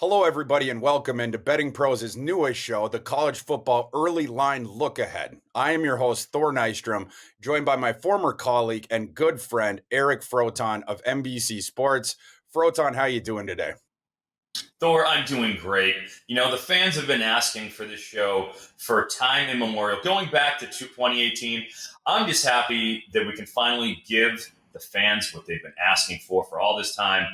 Hello, everybody, and welcome into Betting Pros' newest show, the College Football Early Line Look Ahead. I am your host, Thor Nystrom, joined by my former colleague and good friend, Eric Froton of NBC Sports. Froton, how you doing today? Thor, I'm doing great. You know, the fans have been asking for this show for time immemorial, going back to 2018. I'm just happy that we can finally give the fans what they've been asking for all this time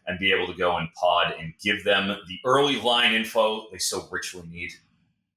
and be able to go and pod and give them the early line info they so richly need.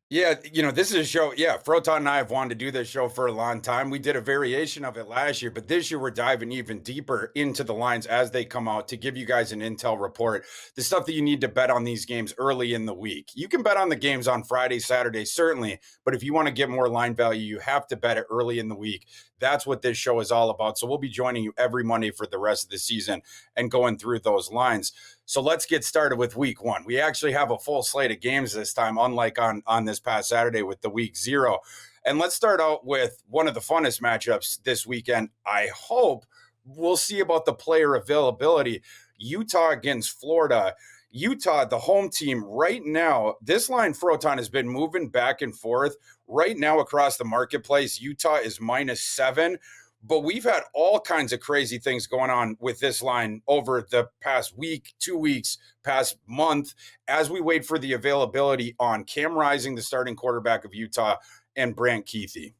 Yeah, this is a show. Yeah, Froton and I have wanted to do this show for a long time. We did a variation of it last year, but this year we're diving even deeper into the lines as they come out to give you guys an intel report, the stuff that you need to bet on these games early in the week. You can bet on the games on Friday, Saturday, certainly, but if you want to get more line value, you have to bet it early in the week. That's what this show is all about. So we'll be joining you every Monday for the rest of the season and going through those lines. So let's get started with week one. We actually have a full slate of games this time, unlike on this past Saturday with the week zero. And let's start out with one of the funnest matchups this weekend. I hope we'll see about the player availability. Utah against Florida. Utah, the home team right now, this line Froton has been moving back and forth. Right now across the marketplace, Utah is -7. But we've had all kinds of crazy things going on with this line over the past week, 2 weeks, past month, as we wait for the availability on Cam Rising, the starting quarterback of Utah, and Brant Kuithe.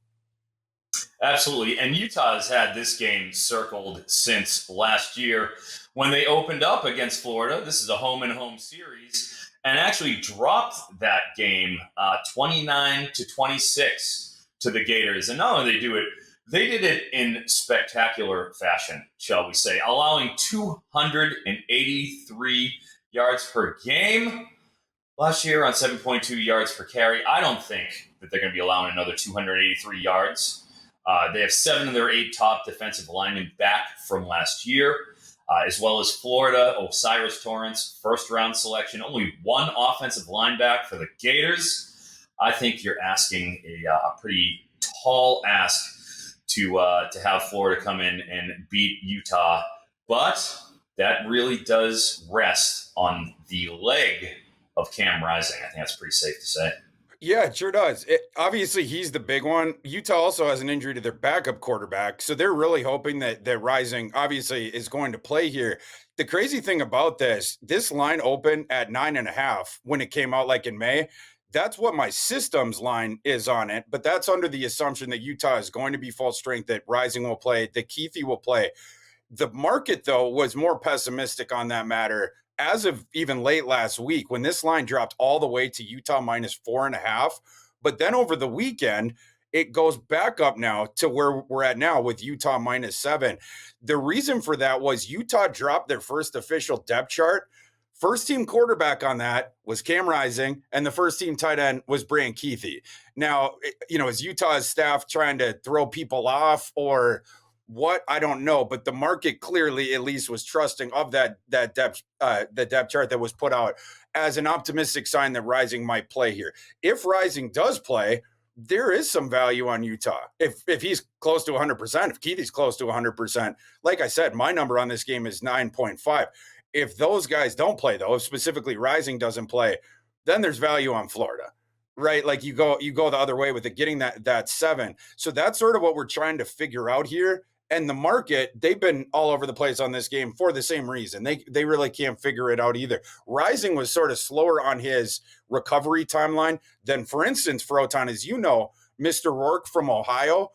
Absolutely. And Utah has had this game circled since last year when they opened up against Florida. This is a home and home series and actually dropped that game 29-26 to the Gators. And not only did they did it in spectacular fashion, shall we say, allowing 283 yards per game last year on 7.2 yards per carry. I don't think that they're going to be allowing another 283 yards. They have 7 of their 8 top defensive linemen back from last year, as well as Florida, Osiris Torrance, first-round selection, only one offensive line back for the Gators. I think you're asking a pretty tall ask to have Florida come in and beat Utah. But that really does rest on the leg of Cam Rising. I think that's pretty safe to say. Yeah, it sure does. Obviously, he's the big one. Utah also has an injury to their backup quarterback, so they're really hoping that Rising obviously is going to play here. The crazy thing about this line opened at 9.5 when it came out like in May. That's what my systems line is on it, but that's under the assumption that Utah is going to be full strength, that Rising will play, that Kuithe will play. The market, though, was more pessimistic on that matter as of even late last week when this line dropped all the way to Utah -4.5. But then over the weekend, it goes back up now to where we're at now with Utah -7. The reason for that was Utah dropped their first official depth chart. First team quarterback on that was Cam Rising, and the first team tight end was Brant Kuithe. Now, is Utah's staff trying to throw people off or what? I don't know, but the market clearly at least was trusting of that depth the depth chart that was put out as an optimistic sign that Rising might play here. If Rising does play, there is some value on Utah. If he's close to 100%, if Kuithe's close to 100%, like I said, my number on this game is 9.5. If those guys don't play, though, if specifically Rising doesn't play, then there's value on Florida, right? Like you go the other way with it, getting that 7. So that's sort of what we're trying to figure out here. And the market, they've been all over the place on this game for the same reason. They really can't figure it out either. Rising was sort of slower on his recovery timeline than, for instance, Froton, as you know, Mr. Rourke from Ohio.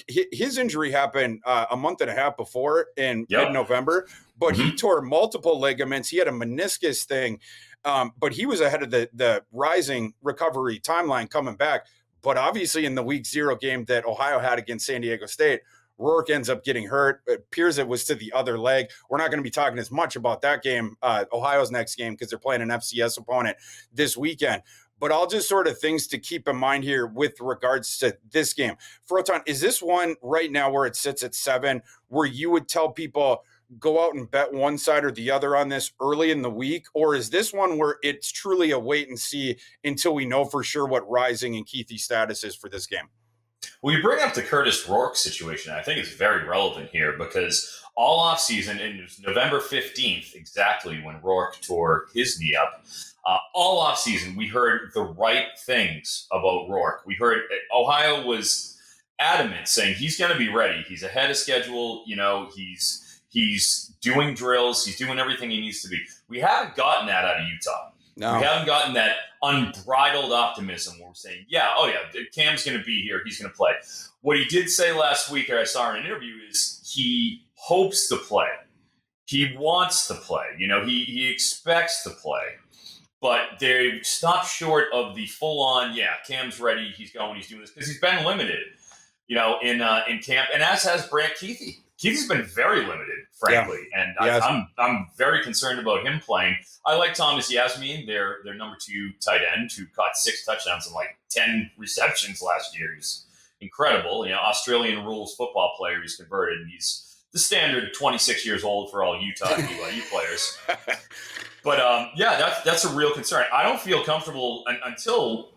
His injury happened a month and a half before in mid-November, but he tore multiple ligaments. He had a meniscus thing, but he was ahead of the Rising recovery timeline coming back. But obviously in the week 0 game that Ohio had against San Diego State, Rourke ends up getting hurt. It appears it was to the other leg. We're not going to be talking as much about that game, Ohio's next game, because they're playing an FCS opponent this weekend. But all just sort of things to keep in mind here with regards to this game. Froton, is this one right now where it sits at 7 where you would tell people go out and bet one side or the other on this early in the week? Or is this one where it's truly a wait and see until we know for sure what Rising and Kuithe's status is for this game? Well, you bring up the Curtis Rourke situation. I think it's very relevant here because all offseason, and it was November 15th, exactly when Rourke tore his knee up, all offseason, we heard the right things about Rourke. We heard Ohio was adamant saying he's going to be ready. He's ahead of schedule. He's doing drills. He's doing everything he needs to be. We haven't gotten that out of Utah. No. We haven't gotten that unbridled optimism where we're saying, Cam's going to be here. He's going to play. What he did say last week, or I saw in an interview, is he hopes to play. He wants to play. He expects to play. But they stopped short of the full-on, Cam's ready. He's going. He's doing this because he's been limited, in camp. And as has Brant Keithy. Keithy's been very limited, frankly, and I'm very concerned about him playing. I like Thomas Yasmin, their number 2 tight end, who caught 6 touchdowns and 10 receptions last year. He's incredible. Australian rules football player who's converted, and he's the standard 26 years old for all Utah and BYU players. But that's a real concern. I don't feel comfortable until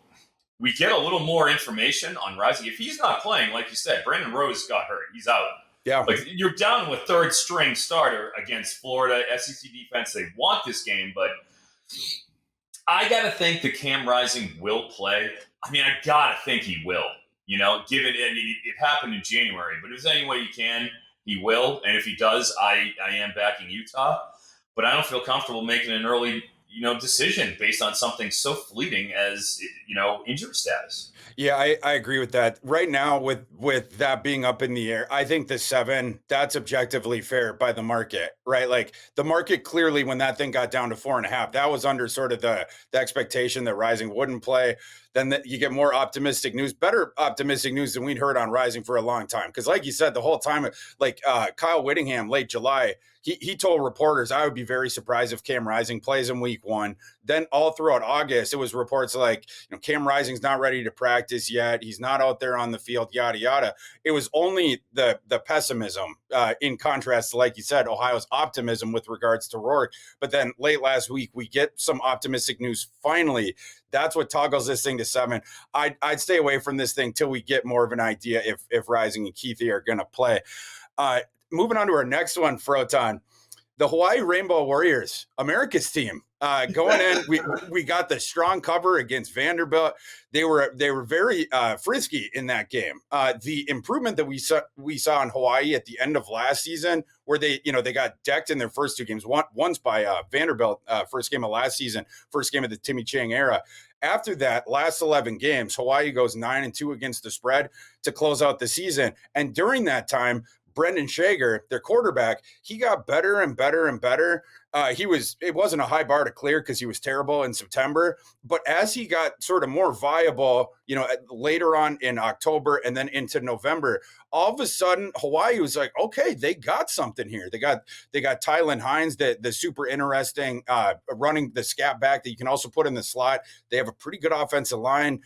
we get a little more information on Rising. If he's not playing, like you said, Brandon Rose got hurt. He's out. Yeah. You're down with third string starter against Florida SEC defense. They want this game, but I got to think that Cam Rising will play. I mean, I got to think he will, given it happened in January, but if there's any way he can, he will. And if he does, I am backing Utah, but I don't feel comfortable making an early, decision based on something so fleeting as, injury status. Yeah, I agree with that. Right now, with that being up in the air, I think the 7, that's objectively fair by the market, right? Like the market clearly, when that thing got down to 4.5, that was under sort of the expectation that Rising wouldn't play. Then you get more optimistic news, better optimistic news than we'd heard on Rising for a long time. Because like you said, the whole time, Kyle Whittingham, late July, he told reporters, I would be very surprised if Cam Rising plays in week 1. Then all throughout August, it was reports like, Cam Rising's not ready to practice yet. He's not out there on the field, yada, yada. It was only the pessimism in contrast to, like you said, Ohio's optimism with regards to Rourke. But then late last week, we get some optimistic news finally. That's what toggles this thing to 7. I'd stay away from this thing till we get more of an idea if Rising and Keithy are going to play. Moving on to our next one, Froton. The Hawaii Rainbow Warriors, America's team, going in. We got the strong cover against Vanderbilt. They were very frisky in that game. The improvement that we saw in Hawaii at the end of last season, where they got decked in their first 2 games. Once by Vanderbilt, first game of last season, first game of the Timmy Chang era. After that, last 11 games, Hawaii goes 9-2 against the spread to close out the season. And during that time, Brendan Shager, their quarterback, he got better and better and better. It wasn't a high bar to clear because he was terrible in September, but as he got sort of more viable, later on in October and then into November, all of a sudden Hawaii was like, okay, they got something here. They got Tylen Hines, the super interesting running the scat back that you can also put in the slot. They have a pretty good offensive line.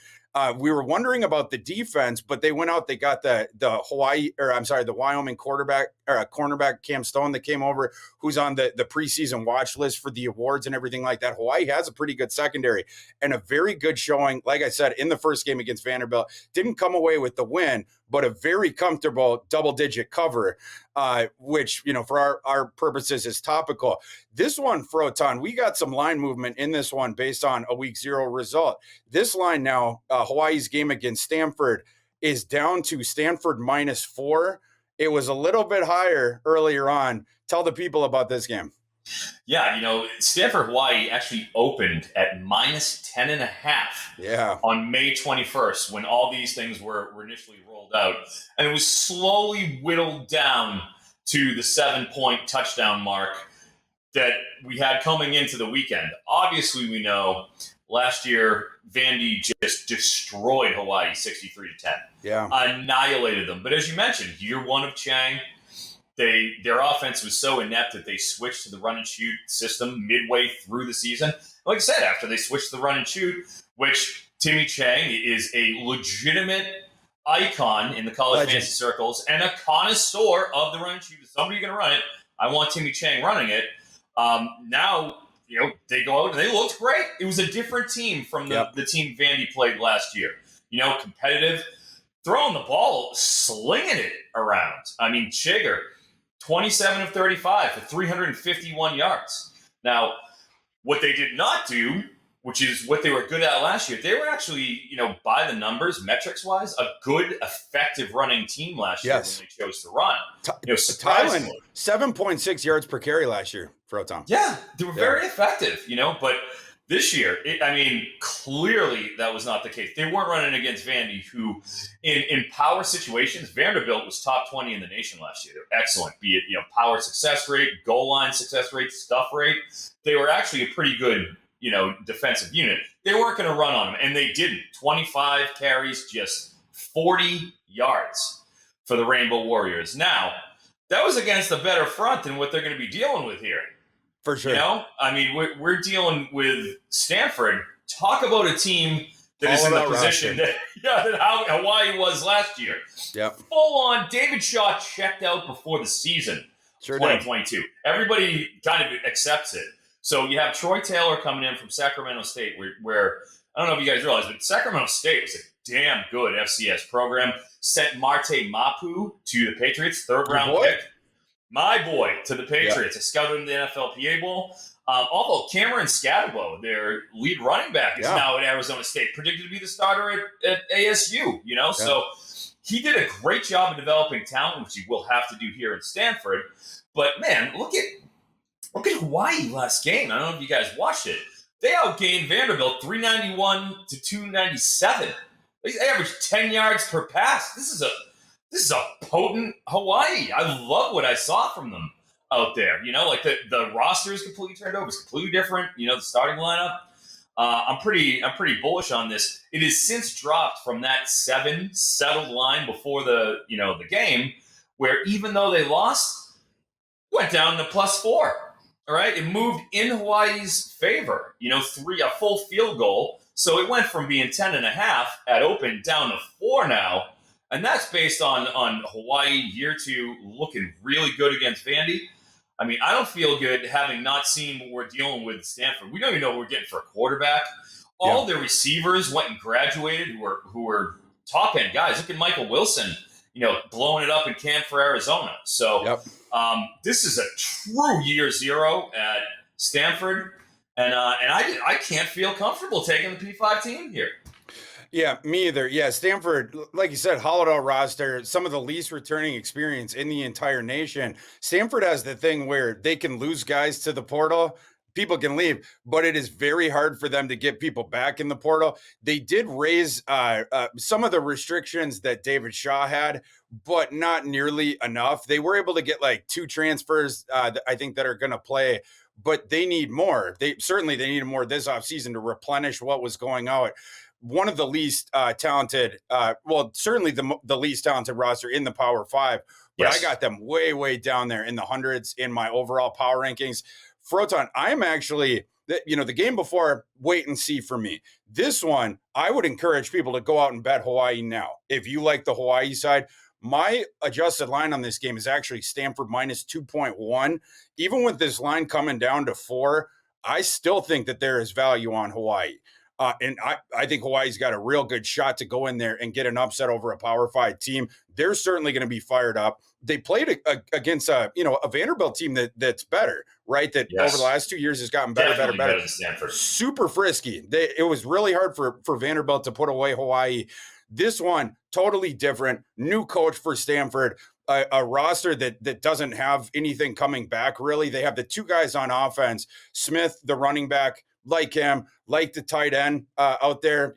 We were wondering about the defense, but they went out. They got the Wyoming cornerback Cam Stone that came over, who's on the preseason watch list for the awards and everything like that. Hawaii has a pretty good secondary and a very good showing. Like I said, in the first game against Vanderbilt, didn't come away with the win, but a very comfortable double-digit cover, which, for our purposes is topical. This one, Froton, we got some line movement in this one based on a week 0 result. This line now, Hawaii's game against Stanford, is down to Stanford -4. It was a little bit higher earlier on. Tell the people about this game. Yeah, Stanford, Hawaii actually opened at -10.5 on May 21st when all these things were initially rolled out. And it was slowly whittled down to the 7-point touchdown mark that we had coming into the weekend. Obviously, we know last year, Vandy just destroyed Hawaii 63-10. Yeah. Annihilated them. But as you mentioned, year 1 of Chang, their offense was so inept that they switched to the run and shoot system midway through the season. Like I said, after they switched to the run and shoot, which Timmy Chang is a legitimate icon in the college fantasy circles and a connoisseur of the run and shoot. If somebody's going to run it, I want Timmy Chang running it. Now, they go out and they looked great. It was a different team from the team Vandy played last year. Competitive. throwing the ball, slinging it around. I mean, Chigger, 27 of 35 for 351 yards. Now, what they did not do, which is what they were good at last year, they were actually, by the numbers, metrics-wise, a good, effective running team last year when they chose to run. Thailand, 7.6 yards per carry last year, Froton. Yeah, they were very effective, but this year, clearly that was not the case. They weren't running against Vandy, who, in power situations, Vanderbilt was top 20 in the nation last year. They're excellent, be it power success rate, goal line success rate, stuff rate. They were actually a pretty good, defensive unit. They weren't going to run on them, and they didn't. 25 carries, just 40 yards for the Rainbow Warriors. Now, that was against a better front than what they're going to be dealing with here. For sure. I mean, we're dealing with Stanford. Talk about a team that is in the position that how Hawaii was last year. Yep. Full on, David Shaw checked out before the season, 2022. Everybody kind of accepts it. So you have Troy Taylor coming in from Sacramento State, where I don't know if you guys realize, but Sacramento State was a damn good FCS program. Sent Marte Mapu to the Patriots, third-round pick. My boy to the Patriots. I scouted in the NFLPA Bowl. Although Cameron Scatabo, their lead running back, is now at Arizona State, predicted to be the starter at ASU. So he did a great job of developing talent, which he will have to do here in Stanford. But man, look at Hawaii last game. I don't know if you guys watched it. They outgained Vanderbilt 391 to 297. They averaged 10 yards per pass. This is a potent Hawaii. I love what I saw from them out there. Like the roster is completely turned over. It's completely different. The starting lineup. I'm pretty bullish on this. It has since dropped from that 7 settled line before the game, where even though they lost, went down to +4. All right, it moved in Hawaii's favor. A full field goal. So it went from being 10.5 at open down to 4 now. And that's based on Hawaii year 2 looking really good against Vandy. I mean, I don't feel good having not seen what we're dealing with at Stanford. We don't even know what we're getting for a quarterback. All their receivers went and graduated who were top-end guys. Look at Michael Wilson, blowing it up in camp for Arizona. So this is a true year 0 at Stanford. And I can't feel comfortable taking the P5 team here. Yeah, me either. Yeah, Stanford, like you said, hollowed out roster, some of the least returning experience in the entire nation. Stanford has the thing where they can lose guys to the portal. People can leave, but it is very hard for them to get people back in the portal. They did raise some of the restrictions that David Shaw had, but not nearly enough. They were able to get like 2 transfers, I think, that are going to play, but they need more. They needed more this offseason to replenish what was going out. One of the least talented, certainly the least talented roster in the Power 5, but I got them way, way down there in the hundreds in my overall power rankings. Froton, I'm actually, the game before, wait and see for me. This one, I would encourage people to go out and bet Hawaii now. If you like the Hawaii side, my adjusted line on this game is actually Stanford -2.1. Even with this line coming down to 4, I still think that there is value on Hawaii. And I think Hawaii's got a real good shot to go in there and get an upset over a Power 5 team. They're certainly going to be fired up. They played against a Vanderbilt team that's better, right? That over the last 2 years has gotten better. Than Stanford. Super frisky. It was really hard for Vanderbilt to put away Hawaii. This one, totally different. New coach for Stanford. A roster that doesn't have anything coming back, really. They have the 2 guys on offense. Smith, the running back, like him, like the tight end out there,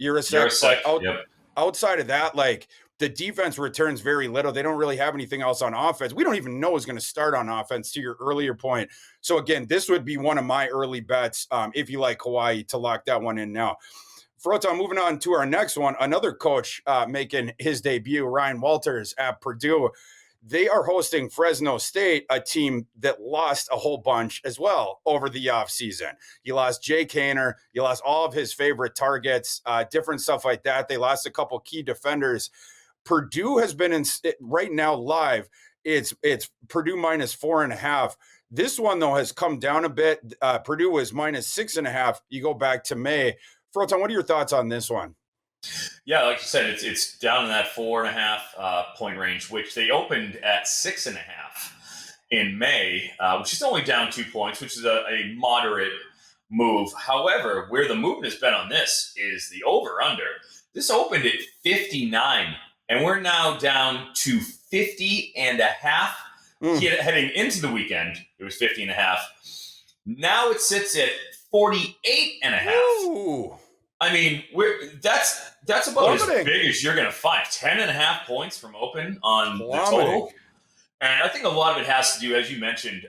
outside of that, like the defense returns very little. They don't really have anything else on offense. We don't even know who's going to start on offense, to your earlier point. So again, this would be one of my early bets if you like Hawaii to lock that one in now. Froton, moving on to our next one, another coach making his debut, Ryan Walters at Purdue. They are hosting Fresno State, a team that lost a whole bunch as well over the offseason. You lost Jake Haener. You lost all of his favorite targets, different stuff like that. They lost a couple key defenders. Purdue has been right now live. It's Purdue -4.5. This one, though, has come down a bit. Purdue was -6.5. You go back to May. Froton, what are your thoughts on this one? Yeah, like you said, it's down in that 4.5 point range, which they opened at 6.5 in May, which is only down 2 points, which is a moderate move. However, where the movement has been on this is the over under. This opened at 59, and we're now down to 50 and a half. Heading into the weekend, it was 50 and a half. Now it sits at 48 and a half. Ooh. I mean, that's about as big as you're going to find. 10.5 points from open on the total. And I think a lot of it has to do, as you mentioned,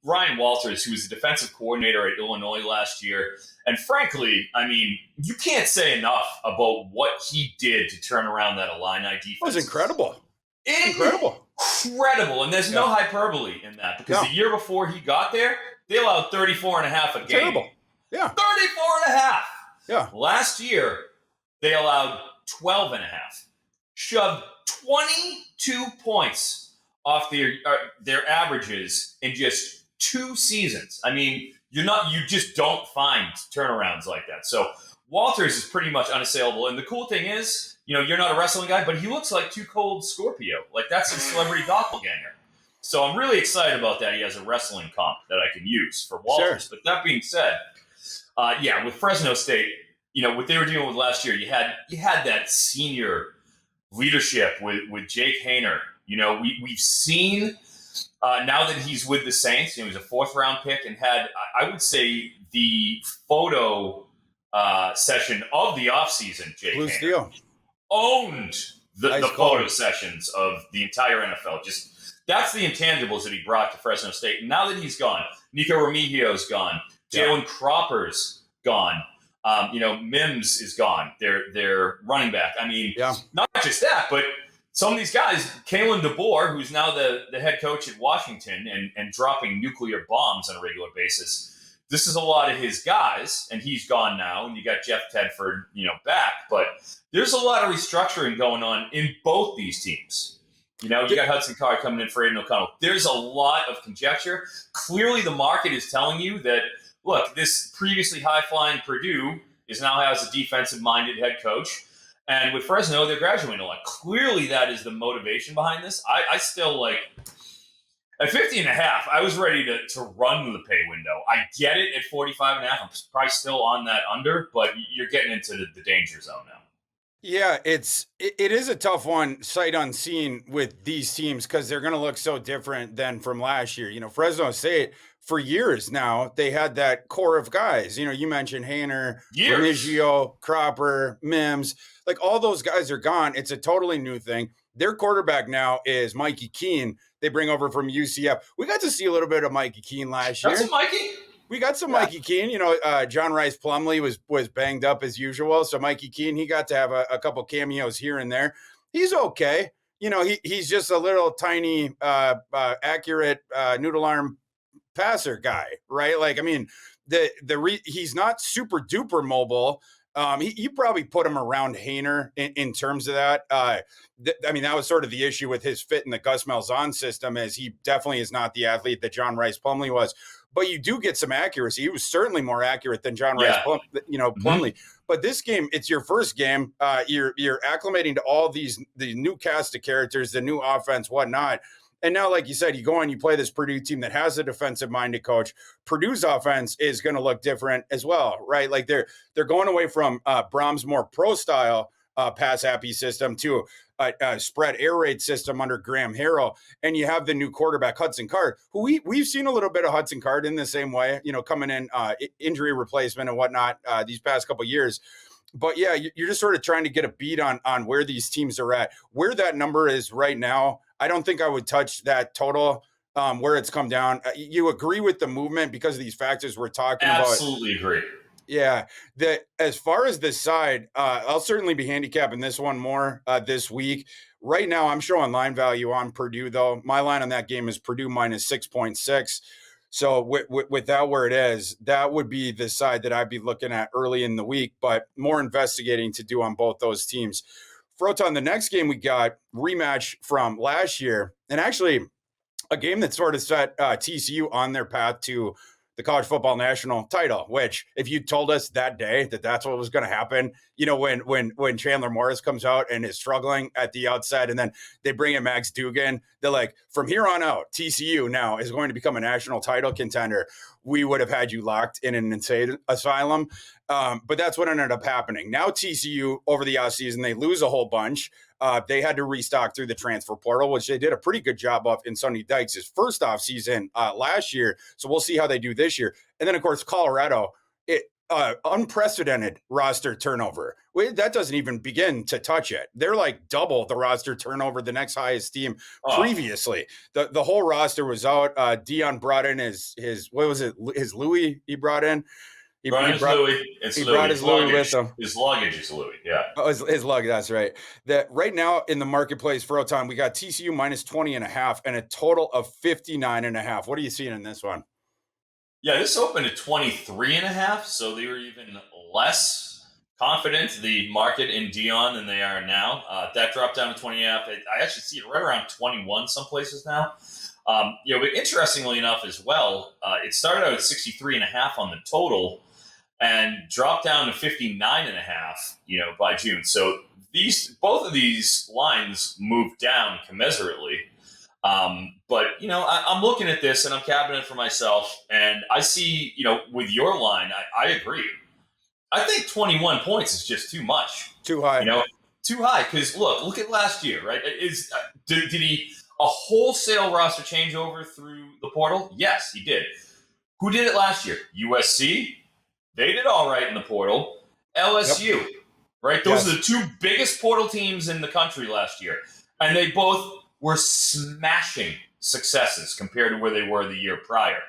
Ryan Walters, who was the defensive coordinator at Illinois last year. And frankly, I mean, you can't say enough about what he did to turn around that Illini defense. It was incredible. Incredible. And there's no hyperbole in that, because the year before he got there, they allowed 34 and a half a game. Terrible. Yeah. 34 and a half. Yeah. Last year, they allowed 12 and a half. Shoved 22 points off their averages in just 2 seasons. I mean, you just don't find turnarounds like that. So Walters is pretty much unassailable. And the cool thing is, you're not a wrestling guy, but he looks like Too Cold Scorpio. Like, that's a celebrity doppelganger. So I'm really excited about that. He has a wrestling comp that I can use for Walters. Sure. But that being said, with Fresno State, what they were dealing with last year, you had that senior leadership with Jake Haener. We've seen now that he's with the Saints. He was a 4th-round pick and had, I would say, the photo session of the offseason. Jake Blue Haener Steel owned the photo sessions of the entire NFL. Just that's the intangibles that he brought to Fresno State. And now that he's gone, Nico Remigio's gone, Jalen Cropper's gone. Mims is gone. Their running back. I mean, not just that, but some of these guys, Kalen DeBoer, who's now the head coach at Washington and dropping nuclear bombs on a regular basis. This is a lot of his guys, and he's gone now. And you got Jeff Tedford, back. But there's a lot of restructuring going on in both these teams. You got Hudson Card coming in for Aiden O'Connell. There's a lot of conjecture. Clearly, the market is telling you that, look, this previously high-flying Purdue now has a defensive-minded head coach. And with Fresno, they're graduating a lot. Clearly, that is the motivation behind this. I still, at 50 and a half, I was ready to run the pay window. I get it at 45 and a half. I'm probably still on that under, but you're getting into the danger zone now. Yeah, it is a tough one, sight unseen, with these teams, because they're going to look so different than from last year. Fresno State, for years now, they had that core of guys. You mentioned Haener, Remigio, Cropper, Mims. Like, all those guys are gone. It's a totally new thing. Their quarterback now is Mikey Keene. They bring over from UCF. We got to see a little bit of Mikey Keene last year. That's Mikey? We got some Mikey Keene. John Rice Plumlee was banged up as usual. So Mikey Keene, he got to have a couple cameos here and there. He's okay. He's just a little tiny, accurate noodle arm passer guy, right? Like, I mean, he's not super duper mobile. You probably put him around Haener in terms of that. That was sort of the issue with his fit in the Gus Malzahn system, as he definitely is not the athlete that John Rice Plumlee was. But you do get some accuracy. He was certainly more accurate than John Rice Plumlee. Mm-hmm. But this game, it's your first game. You're acclimating to all the new cast of characters, the new offense, whatnot. And now, like you said, you go and you play this Purdue team that has a defensive-minded coach. Purdue's offense is going to look different as well, right? Like, they're going away from Brahms' more pro-style pass-happy system to a spread air raid system under Graham Harrell. And you have the new quarterback, Hudson Card, who we've seen a little bit of Hudson Card in the same way, coming in injury replacement and whatnot these past couple of years. But yeah, you're just sort of trying to get a beat on where these teams are at. Where that number is right now, I don't think I would touch that total where it's come down. You agree with the movement because of these factors we're talking about? Absolutely agree. Yeah. As far as this side, I'll certainly be handicapping this one more this week. Right now, I'm showing line value on Purdue, though. My line on that game is Purdue minus 6.6. So with that where it is, that would be the side that I'd be looking at early in the week, but more investigating to do on both those teams. Froton, the next game we got, rematch from last year, and actually a game that sort of set TCU on their path to the college football national title, which if you told us that day that that's what was going to happen, when Chandler Morris comes out and is struggling at the outside and then they bring in Max Duggan, they're like, from here on out, TCU now is going to become a national title contender. We would have had you locked in an insane asylum. But that's what ended up happening. Now TCU over the offseason, they lose a whole bunch. They had to restock through the transfer portal, which they did a pretty good job of in Sonny Dykes' first offseason last year. So we'll see how they do this year. And then, of course, Colorado, unprecedented roster turnover. That doesn't even begin to touch it. They're like double the roster turnover, the next highest team previously. The whole roster was out. Dion brought in his what was it? His Louis he brought in. He brought his Louis with him. His luggage is Louis, yeah. Oh, his luggage, that's right. That right now in the marketplace, Froton, we got TCU minus 20.5 and a total of 59.5. What are you seeing in this one? Yeah, this opened at 23.5, so they were even less confident, the market in Dion, than they are now. That dropped down to 20.5. I actually see it right around 21 some places now. But interestingly enough as well, it started out at 63.5 on the total and dropped down to 59.5, by June. So both of these lines moved down commensurately. But I'm looking at this and I'm capping it for myself, and I see, with your line, I agree. I think 21 points is just too much. Too high. Too high. Because look at last year, right? Did he a wholesale roster changeover through the portal? Yes, he did. Who did it last year? USC. They did all right in the portal. LSU, right? Those are the two biggest portal teams in the country last year. And they both were smashing successes compared to where they were the year prior.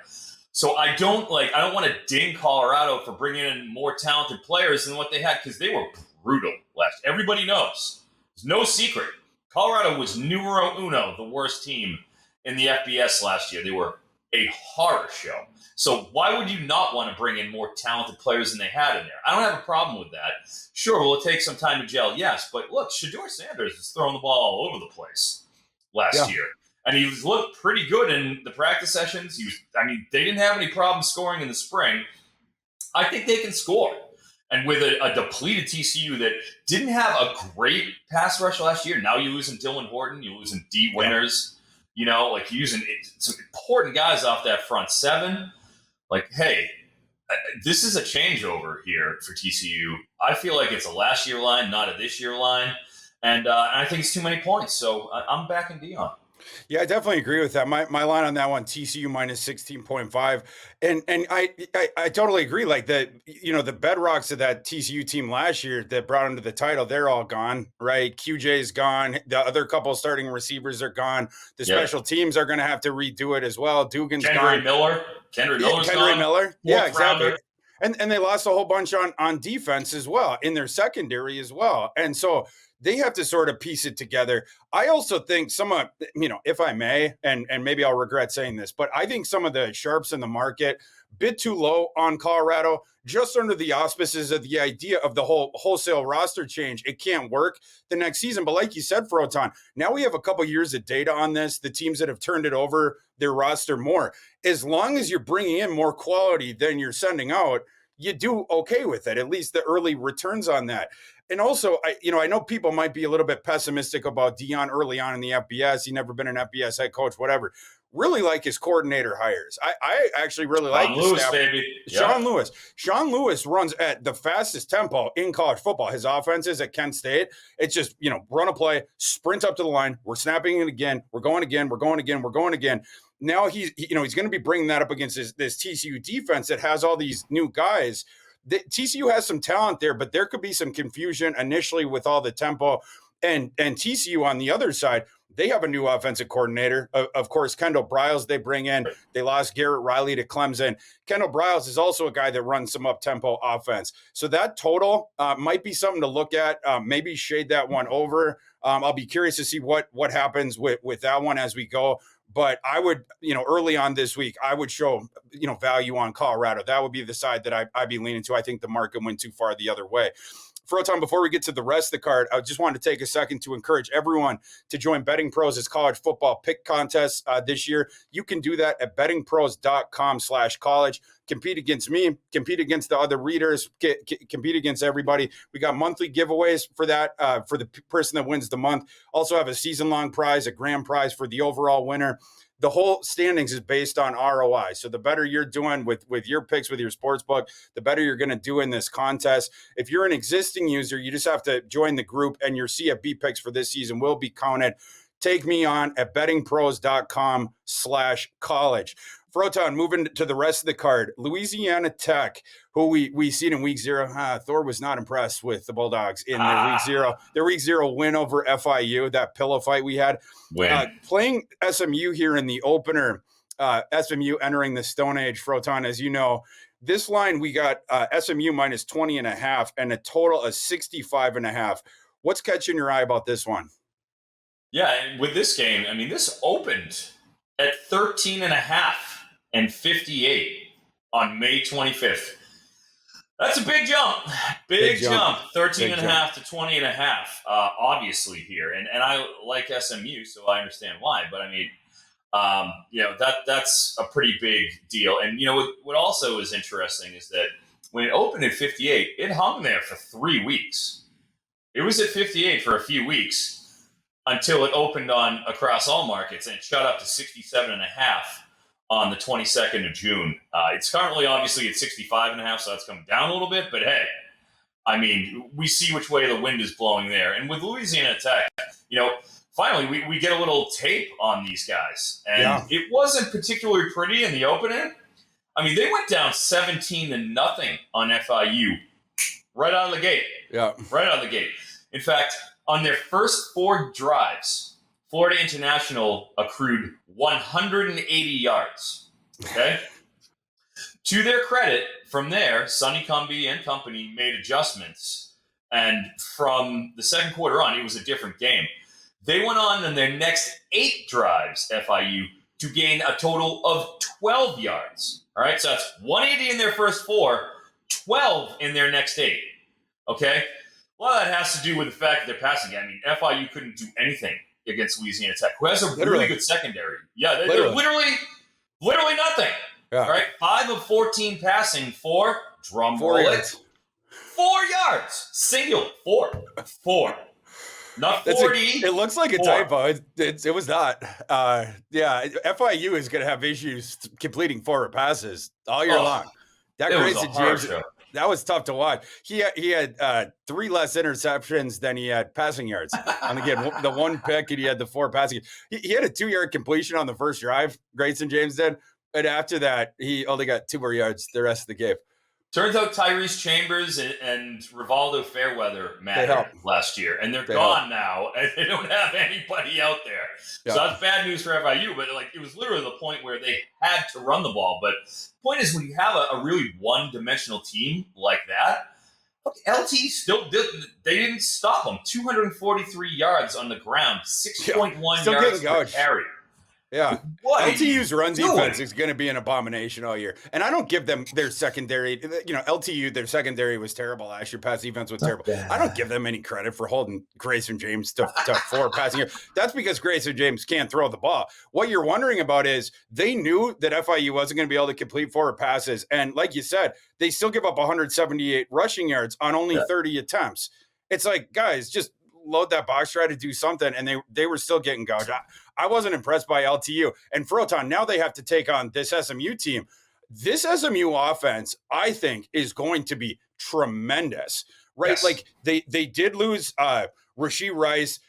So I don't want to ding Colorado for bringing in more talented players than what they had, because they were brutal last year. Everybody knows. It's no secret. Colorado was numero uno, the worst team in the FBS last year. They were a horror show. So why would you not want to bring in more talented players than they had in there? I don't have a problem with that. Sure, will it take some time to gel? Yes. But look, Shedeur Sanders was throwing the ball all over the place last year. And he looked pretty good in the practice sessions. They didn't have any problem scoring in the spring. I think they can score. And with a depleted TCU that didn't have a great pass rush last year, now you're losing Dylan Horton, you're losing D. Winters, you're using some important guys off that front seven. Hey, this is a changeover here for TCU. I feel like it's a last year line, not a this year line. And I think it's too many points. So I'm backing Dion. Yeah, I definitely agree with that. My line on that one, TCU minus 16.5. And I totally agree. Like the bedrocks of that TCU team last year that brought them to the title, they're all gone, right? QJ's gone. The other couple starting receivers are gone. The special teams are going to have to redo it as well. Dugan's gone. Kendry Miller. Yeah, exactly. And they lost a whole bunch on defense as well, in their secondary as well. And so they have to sort of piece it together. I also think if I may, and maybe I'll regret saying this, but I think some of the sharps in the market, bit too low on Colorado, just under the auspices of the idea of the whole wholesale roster change. It can't work the next season. But like you said, Froton, now we have a couple years of data on this, the teams that have turned it over their roster more. As long as you're bringing in more quality than you're sending out, you do okay with it, at least the early returns on that. And also, I know people might be a little bit pessimistic about Dion early on in the FBS. He's never been an FBS head coach, whatever. Really like his coordinator hires. I actually really like Lewis, staff. Baby. Sean Lewis. Sean Lewis runs at the fastest tempo in college football. His offenses at Kent State, it's just, run a play, sprint up to the line. We're snapping it again. We're going again. We're going again. We're going again. Now he's going to be bringing that up against this TCU defense that has all these new guys. TCU has some talent there, but there could be some confusion initially with all the tempo. And TCU on the other side, they have a new offensive coordinator. Of course, Kendall Briles they bring in. They lost Garrett Riley to Clemson. Kendall Briles is also a guy that runs some up-tempo offense. So that total might be something to look at. Maybe shade that one over. I'll be curious to see what happens with that one as we go. But I would, early on this week, I would show, value on Colorado. That would be the side that I'd be leaning to. I think the market went too far the other way. Froton, before we get to the rest of the card, I just wanted to take a second to encourage everyone to join Betting Pros' college football pick contest this year. You can do that at bettingpros.com/college. Compete against me, compete against the other readers, compete against everybody. We got monthly giveaways for that, for the person that wins the month. Also have a season-long prize, a grand prize for the overall winner. The whole standings is based on ROI. So the better you're doing with your picks with your sports book, the better you're going to do in this contest. If you're an existing user, you just have to join the group and your CFB picks for this season will be counted. Take me on at bettingpros.com/college. Froton, moving to the rest of the card, Louisiana Tech, who we seen in week 0. Thor was not impressed with the Bulldogs in their week 0 win over FIU, that pillow fight we had. Playing SMU here in the opener, SMU entering the Stone Age, Froton, as you know. This line, we got SMU minus 20.5 and a total of 65.5. What's catching your eye about this one? Yeah, and with this game, I mean, this opened at 13.5 and 58 on May 25th. That's a big jump. Big jump. 13.5 to 20.5, obviously here. And I like SMU, so I understand why. But I mean, that's a pretty big deal. And what also is interesting is that when it opened at 58, it hung there for 3 weeks. It was at 58 for a few weeks until it opened on across all markets, and it shot up to 67.5 on the 22nd of June. It's currently obviously at 65.5, so that's come down a little bit. But hey, I mean, we see which way the wind is blowing there. And with Louisiana Tech, finally we get a little tape on these guys, and it wasn't particularly pretty in the opening. I mean, they went down 17-0 on FIU right out of the gate. Yeah, right out of the gate. In fact, on their first 4 drives, Florida International accrued 180 yards. Okay? To their credit, from there, Sonny Cumbie and company made adjustments. And from the second quarter on, it was a different game. They went on in their next 8 drives, FIU, to gain a total of 12 yards. All right? So that's 180 in their first 4, 12 in their next 8. Okay? A lot of that has to do with the fact that they're passing. I mean, FIU couldn't do anything against Louisiana Tech, who has a really good secondary. Yeah, they're literally nothing. Yeah. All right, 5 of 14 passing for, drum roll it, 4 yards. Single, 4. Not 40. It looks like a typo. It was not. FIU is going to have issues completing forward passes all year long. That Grayson James. That was tough to watch. He had 3 less interceptions than he had passing yards. And again, the 1 pick, and he had the 4 passing. He had a 2-yard completion on the first drive, Grayson James did. And after that, he only got 2 more yards the rest of the game. Turns out Tyrese Chambers and Rivaldo Fairweather mattered last year, and they're gone now, and they don't have anybody out there. Yeah. So that's bad news for FIU, but it was literally the point where they had to run the ball. But the point is, when you have a really one-dimensional team like that, LT still didn't stop them. 243 yards on the ground, 6.1 yards per carry. Yeah. LTU's run defense is going to be an abomination all year. And I don't give them their secondary. LTU, their secondary was terrible last year. Pass defense was terrible. I don't give them any credit for holding Grayson James to 4 passing yards. That's because Grayson James can't throw the ball. What you're wondering about is they knew that FIU wasn't going to be able to complete 4 passes. And like you said, they still give up 178 rushing yards on only 30 attempts. It's like, guys, just load that box, try to do something, and they were still getting gouged. I wasn't impressed by LTU. And Froton, now they have to take on this SMU team. This SMU offense, I think, is going to be tremendous, right? Yes. Like they did lose Rasheed Rice,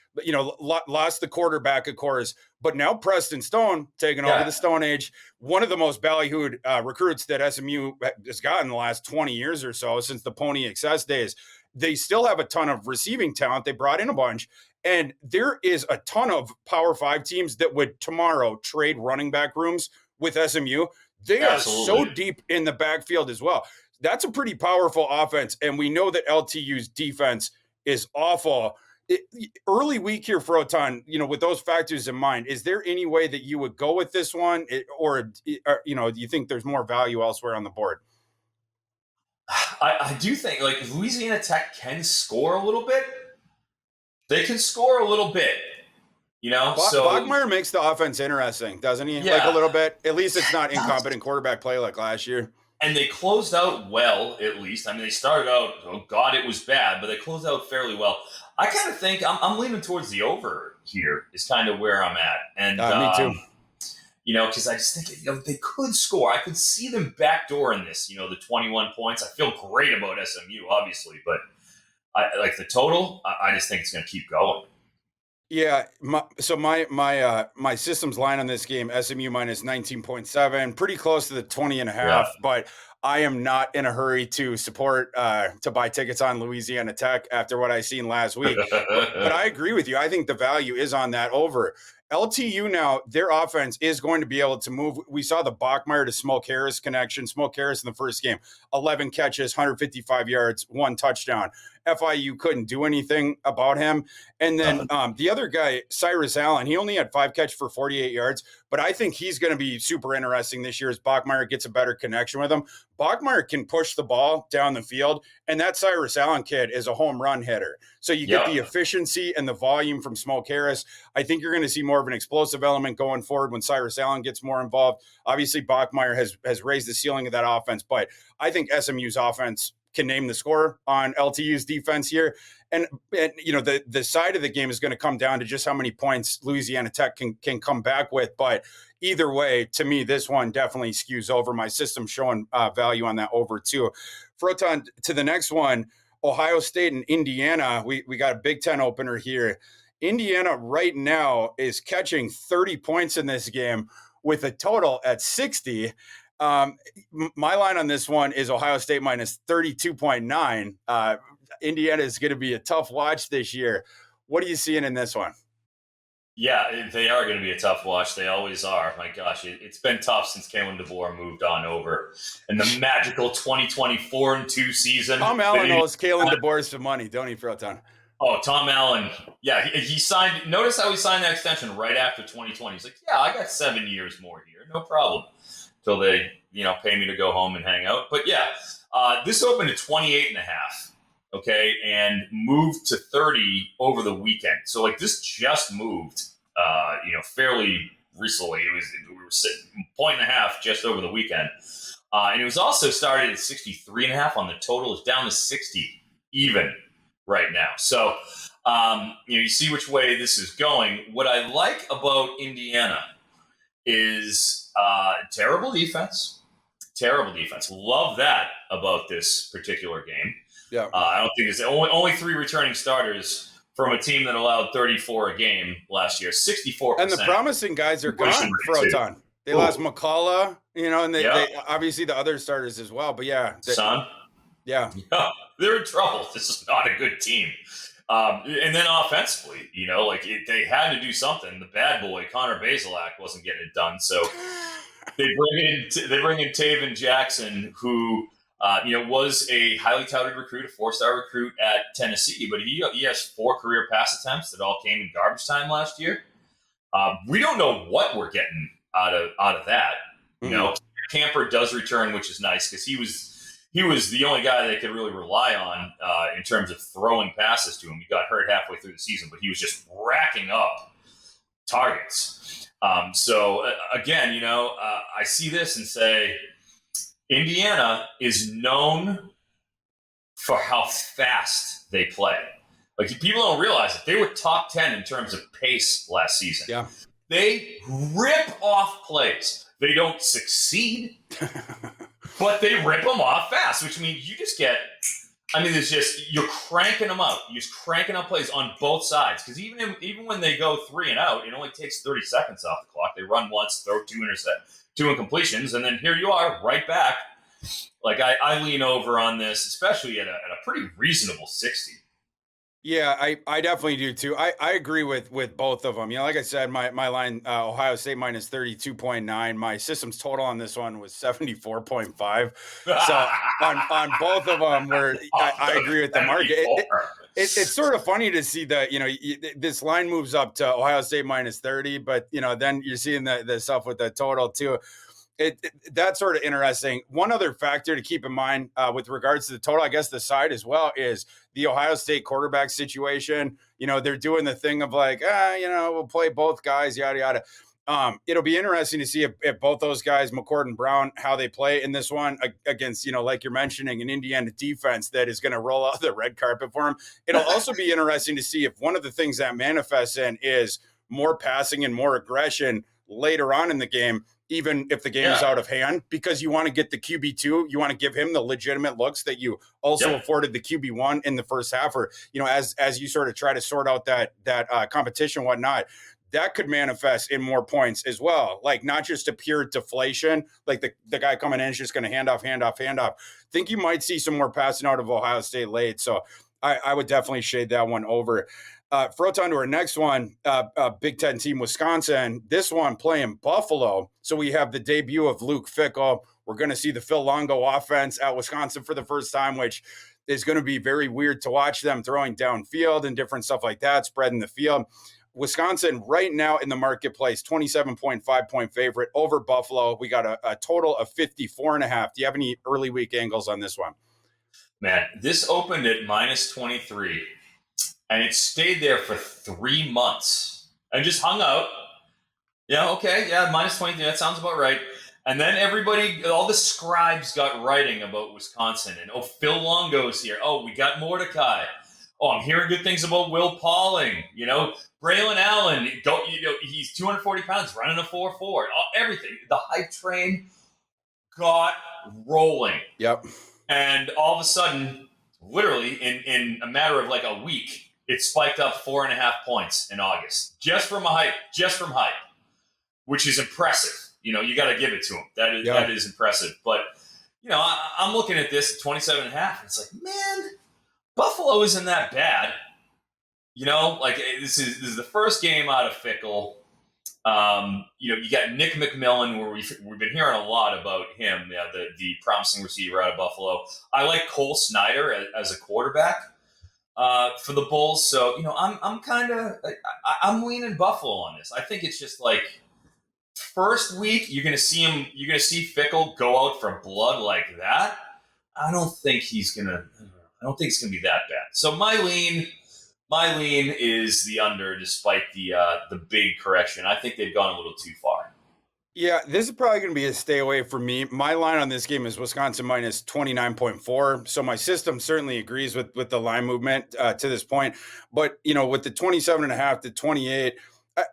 lost the quarterback, of course, but now Preston Stone taking over the Stone Age, one of the most ballyhooed recruits that SMU has gotten in the last 20 years or so, since the Pony Excess days. They still have a ton of receiving talent. They brought in a bunch. And there is a ton of Power 5 teams that would tomorrow trade running back rooms with SMU. They are so deep in the backfield as well. That's a pretty powerful offense. And we know that LTU's defense is awful. Early week here, Froton, with those factors in mind, is there any way that you would go with this one? Or do you think there's more value elsewhere on the board? I do think like Louisiana Tech can score a little bit. They can score a little bit, so Bachmeier makes the offense interesting, doesn't he? Like a yeah. little bit. At least it's not incompetent quarterback play like last year. And they closed out well, at least. I mean, they started out, oh God, it was bad, but they closed out fairly well. I kind of think I'm leaning towards the over here is kind of where I'm at. And, me too. Because I just think they could score. I could see them backdooring this, the 21 points. I feel great about SMU, obviously, but I like the total. I just think it's going to keep going. Yeah, my system's line on this game, SMU minus 19.7, pretty close to the 20 and a half, but I am not in a hurry to support to buy tickets on Louisiana Tech after what I seen last week. But I agree with you. I think the value is on that over. LTU now, their offense is going to be able to move. We saw the Bachmeier to Smoke Harris connection. Smoke Harris in the first game, 11 catches, 155 yards, 1 touchdown. FIU couldn't do anything about him. And then the other guy, Cyrus Allen, he only had 5 catches for 48 yards, but I think he's going to be super interesting this year as Bachmeier gets a better connection with him. Bachmeier can push the ball down the field, and that Cyrus Allen kid is a home run hitter. So you get the efficiency and the volume from Smoke Harris. I think you're going to see more of an explosive element going forward when Cyrus Allen gets more involved. Obviously, Bachmeier has raised the ceiling of that offense, but I think SMU's offense can name the score on LTU's defense here. And the side of the game is going to come down to just how many points Louisiana Tech can come back with. But either way, to me, this one definitely skews over. My system showing value on that over too. Froton, to the next one, Ohio State and Indiana. We got a Big Ten opener here. Indiana right now is catching 30 points in this game with a total at 60. My line on this one is Ohio State minus 32.9. Indiana is going to be a tough watch this year. What are you seeing in this one? Yeah, they are going to be a tough watch. They always are. My gosh, it's been tough since Kalen DeBoer moved on over. And the magical 2024-2 season. Tom Allen owes Kalen DeBoer some money, don't he, Froton? Oh, Tom Allen. Yeah, he signed. Notice how he signed that extension right after 2020. He's like, yeah, I got 7 years more here. No problem. Till they, pay me to go home and hang out. But yeah, this opened at 28 and a half. Okay, and moved to 30 over the weekend. So like this just moved, fairly recently. We were sitting 1.5 just over the weekend, and it was also started at 63 and a half on the total. It's down to 60 even right now. So you see which way this is going. What I like about Indiana is terrible defense. Terrible defense. Love that about this particular game. Yeah, I don't think it's only 3 returning starters from a team that allowed 34 a game last year, 64%. And the promising guys are gone, Froton. They lost McCullough, and they obviously the other starters as well. But yeah, they're in trouble. This is not a good team. And then offensively, they had to do something. The bad boy Connor Bazelak wasn't getting it done, so they bring in Taven Jackson, who. Was a highly touted recruit, a 4-star recruit at Tennessee, but he has 4 career pass attempts that all came in garbage time last year. We don't know what we're getting out of that. Camper does return, which is nice because he was the only guy they could really rely on in terms of throwing passes to him. He got hurt halfway through the season, but he was just racking up targets. Again, I see this and say, Indiana is known for how fast they play. Like people don't realize it. They were top 10 in terms of pace last season. Yeah. They rip off plays. They don't succeed, but they rip them off fast, which means you just get, you're cranking them out. You're just cranking up plays on both sides. Because even when they go 3 and out, it only takes 30 seconds off the clock. They run once, throw 2 incompletions, and then here you are right back. Like I lean over on this, especially at a pretty reasonable 60. Yeah, I definitely do too. I agree with both of them. Like I said, my line, Ohio State minus 32.9. My system's total on this one was 74.5. So on both of them, I agree with the market. It's sort of funny to see that, this line moves up to Ohio State minus 30, but, then you're seeing the stuff with the total too. That's sort of interesting. One other factor to keep in mind with regards to the total, I guess the side as well, is the Ohio State quarterback situation. They're doing the thing of like, we'll play both guys, yada yada. It'll be interesting to see if both those guys, McCord and Brown, how they play in this one against, like you're mentioning, an Indiana defense that is going to roll out the red carpet for them. It'll also be interesting to see if one of the things that manifests in is more passing and more aggression later on in the game, even if the game is out of hand, because you want to get the QB2, you want to give him the legitimate looks that you also afforded the QB1 in the first half, or, as you sort of try to sort out that competition, whatnot, that could manifest in more points as well. Like not just a pure deflation, like the guy coming in is just going to hand off. Think you might see some more passing out of Ohio State late. So I would definitely shade that one over. Froton to our next one, Big Ten team, Wisconsin. This one playing Buffalo. So we have the debut of Luke Fickell. We're going to see the Phil Longo offense at Wisconsin for the first time, which is going to be very weird to watch them throwing downfield and different stuff like that, spreading the field. Wisconsin right now in the marketplace, 27.5 point favorite over Buffalo. We got a total of 54.5. Do you have any early week angles on this one? Man, this opened at minus 23, and it stayed there for 3 months and just hung out. Yeah, okay, yeah, minus 23, that sounds about right. And then all the scribes got writing about Wisconsin, and Phil Longo's here. We got Mordecai. I'm hearing good things about Will Pauling. Braylon Allen, he's 240 pounds, running a 4.4. Everything. The hype train got rolling. Yep. And all of a sudden, literally in a matter of like a week, it spiked up 4.5 points in August just from hype, which is impressive. You got to give it to him. That is impressive. But I'm looking at this at 27.5. And it's like, man, Buffalo isn't that bad. This is the first game out of Fickell. You got Nick McMillan, where we've been hearing a lot about him, the promising receiver out of Buffalo. I like Cole Snyder as a quarterback for the Bulls. So I'm leaning Buffalo on this. I think it's just like first week you're gonna see Fickell go out for blood like that. I don't think it's gonna be that bad. So my lean is the under, despite the big correction. I think they've gone a little too far. Yeah, this is probably going to be a stay away for me. My line on this game is Wisconsin minus 29.4. So my system certainly agrees with the line movement to this point. But, with the 27.5 to 28,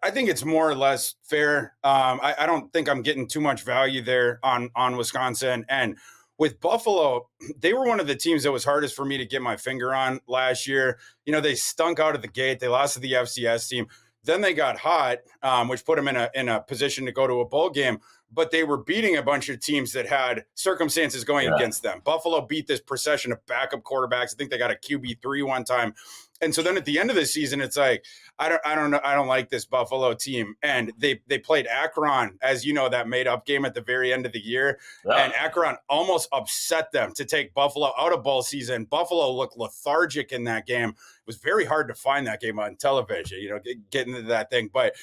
I think it's more or less fair. I don't think I'm getting too much value there on Wisconsin. And with Buffalo, they were one of the teams that was hardest for me to get my finger on last year. They stunk out of the gate. They lost to the FCS team. Then they got hot, which put them in a position to go to a bowl game. But they were beating a bunch of teams that had circumstances going against them. Buffalo beat this procession of backup quarterbacks. I think they got a QB3 one time. And so then at the end of the season, it's like, I don't know. I don't like this Buffalo team. And they played Akron, as you know, that made up game at the very end of the year. Yeah. And Akron almost upset them to take Buffalo out of bowl season. Buffalo looked lethargic in that game. It was very hard to find that game on television, getting into that thing. But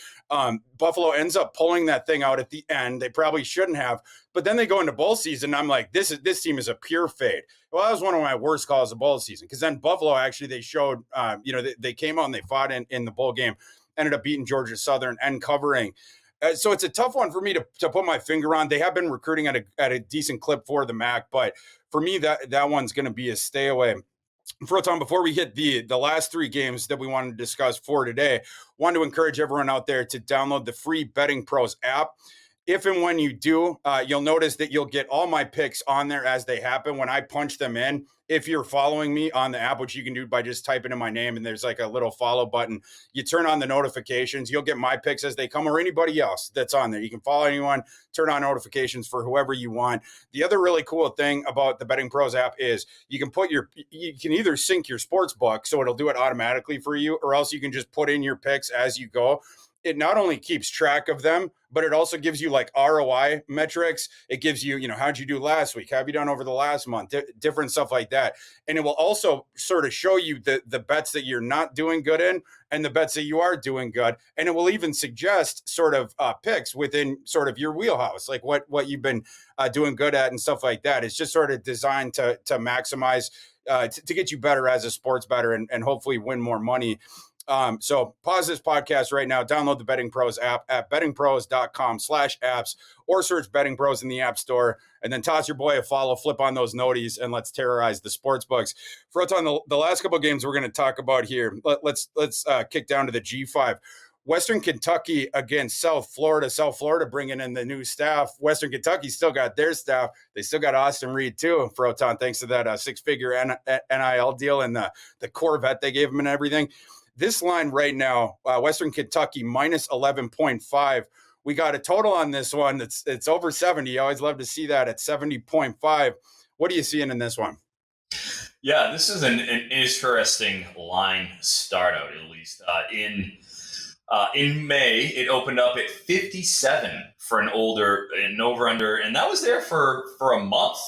Buffalo ends up pulling that thing out at the end. They probably shouldn't have. But then they go into bowl season. I'm like, this team is a pure fade. Well, that was one of my worst calls of bowl season, because then Buffalo actually, they showed, they came out and they fought in the bowl game, ended up beating Georgia Southern and covering. So it's a tough one for me to put my finger on. They have been recruiting at a decent clip for the MAC, but for me, that one's going to be a stay away. Froton, before we hit the last three games that we wanted to discuss for today, wanted to encourage everyone out there to download the free Betting Pros app. If and when you do, you'll notice that you'll get all my picks on there as they happen when I punch them in. If you're following me on the app, which you can do by just typing in my name, and there's like a little follow button, you turn on the notifications, you'll get my picks as they come, or anybody else that's on there. You can follow anyone, turn on notifications for whoever you want. The other really cool thing about the Betting Pros app is you can either sync your sports book, so it'll do it automatically for you, or else you can just put in your picks as you go. it not only keeps track of them, but it also gives you like ROI metrics. It gives you, how'd you do last week? How have you done over the last month? Different stuff like that. And it will also sort of show you the bets that you're not doing good in and the bets that you are doing good. And it will even suggest sort of picks within sort of your wheelhouse, like what you've been doing good at and stuff like that. It's just sort of designed to maximize, to get you better as a sports bettor and hopefully win more money. So pause this podcast right now, download the Betting Pros app at bettingpros.com/apps or search Betting Pros in the App Store, and then toss your boy a follow, flip on those noties, and let's terrorize the sports books. Froton, the last couple of games we're going to talk about here, let's kick down to the G5. Western Kentucky against South Florida. South Florida bringing in the new staff. Western Kentucky still got their staff. They still got Austin Reed too, Froton, thanks to that six-figure NIL deal and the Corvette they gave him and everything. This line right now, Western Kentucky minus 11.5. We got a total on this one. It's over 70. You always love to see that at 70.5. What are you seeing in this one? Yeah, this is an interesting line start out, at least. In May, it opened up at 57 for an over-under, and that was there for a month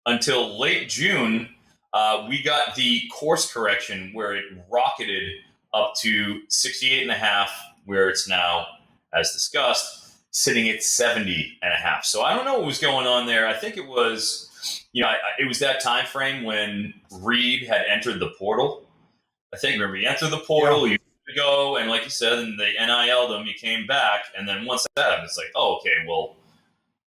until late June. We got the course correction where it rocketed up to 68.5, where it's now, as discussed, sitting at 70.5. So I don't know what was going on there. I think it was, it was that time frame when Reed had entered the portal. I think, remember, he entered the portal, you go, and like you said, and they NIL'd him, you came back, and then once that happened, it's like, oh, okay, well, all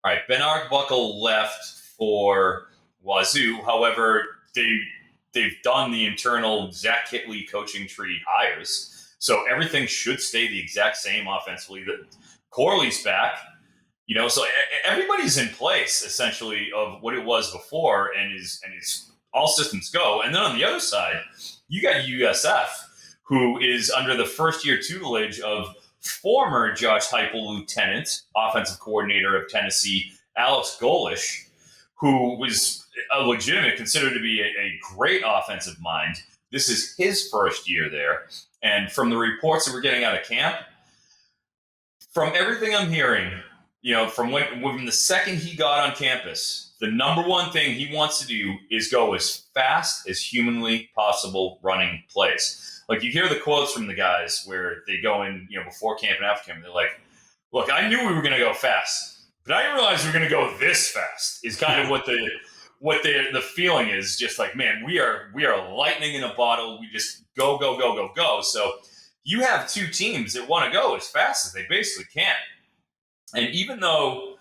right, Ben Arbuckle left for Wazoo. However, they've done the internal Zach Kitley coaching tree hires, so everything should stay the exact same offensively. That Corley's back, so everybody's in place essentially of what it was before, and is all systems go. And then on the other side, you got USF, who is under the first-year tutelage of former Josh Heupel lieutenant, offensive coordinator of Tennessee, Alex Golish, who was considered to be a great offensive mind. This is his first year there. And from the reports that we're getting out of camp, from everything I'm hearing, from the second he got on campus, the number one thing he wants to do is go as fast as humanly possible running plays. Like, you hear the quotes from the guys where they go in, before camp and after camp, and they're like, look, I knew we were going to go fast, but I didn't realize we were going to go this fast, is kind of what the feeling is. Just like, man, we are lightning in a bottle. We just go, go, go, go, go. So you have two teams that want to go as fast as they basically can. And even though,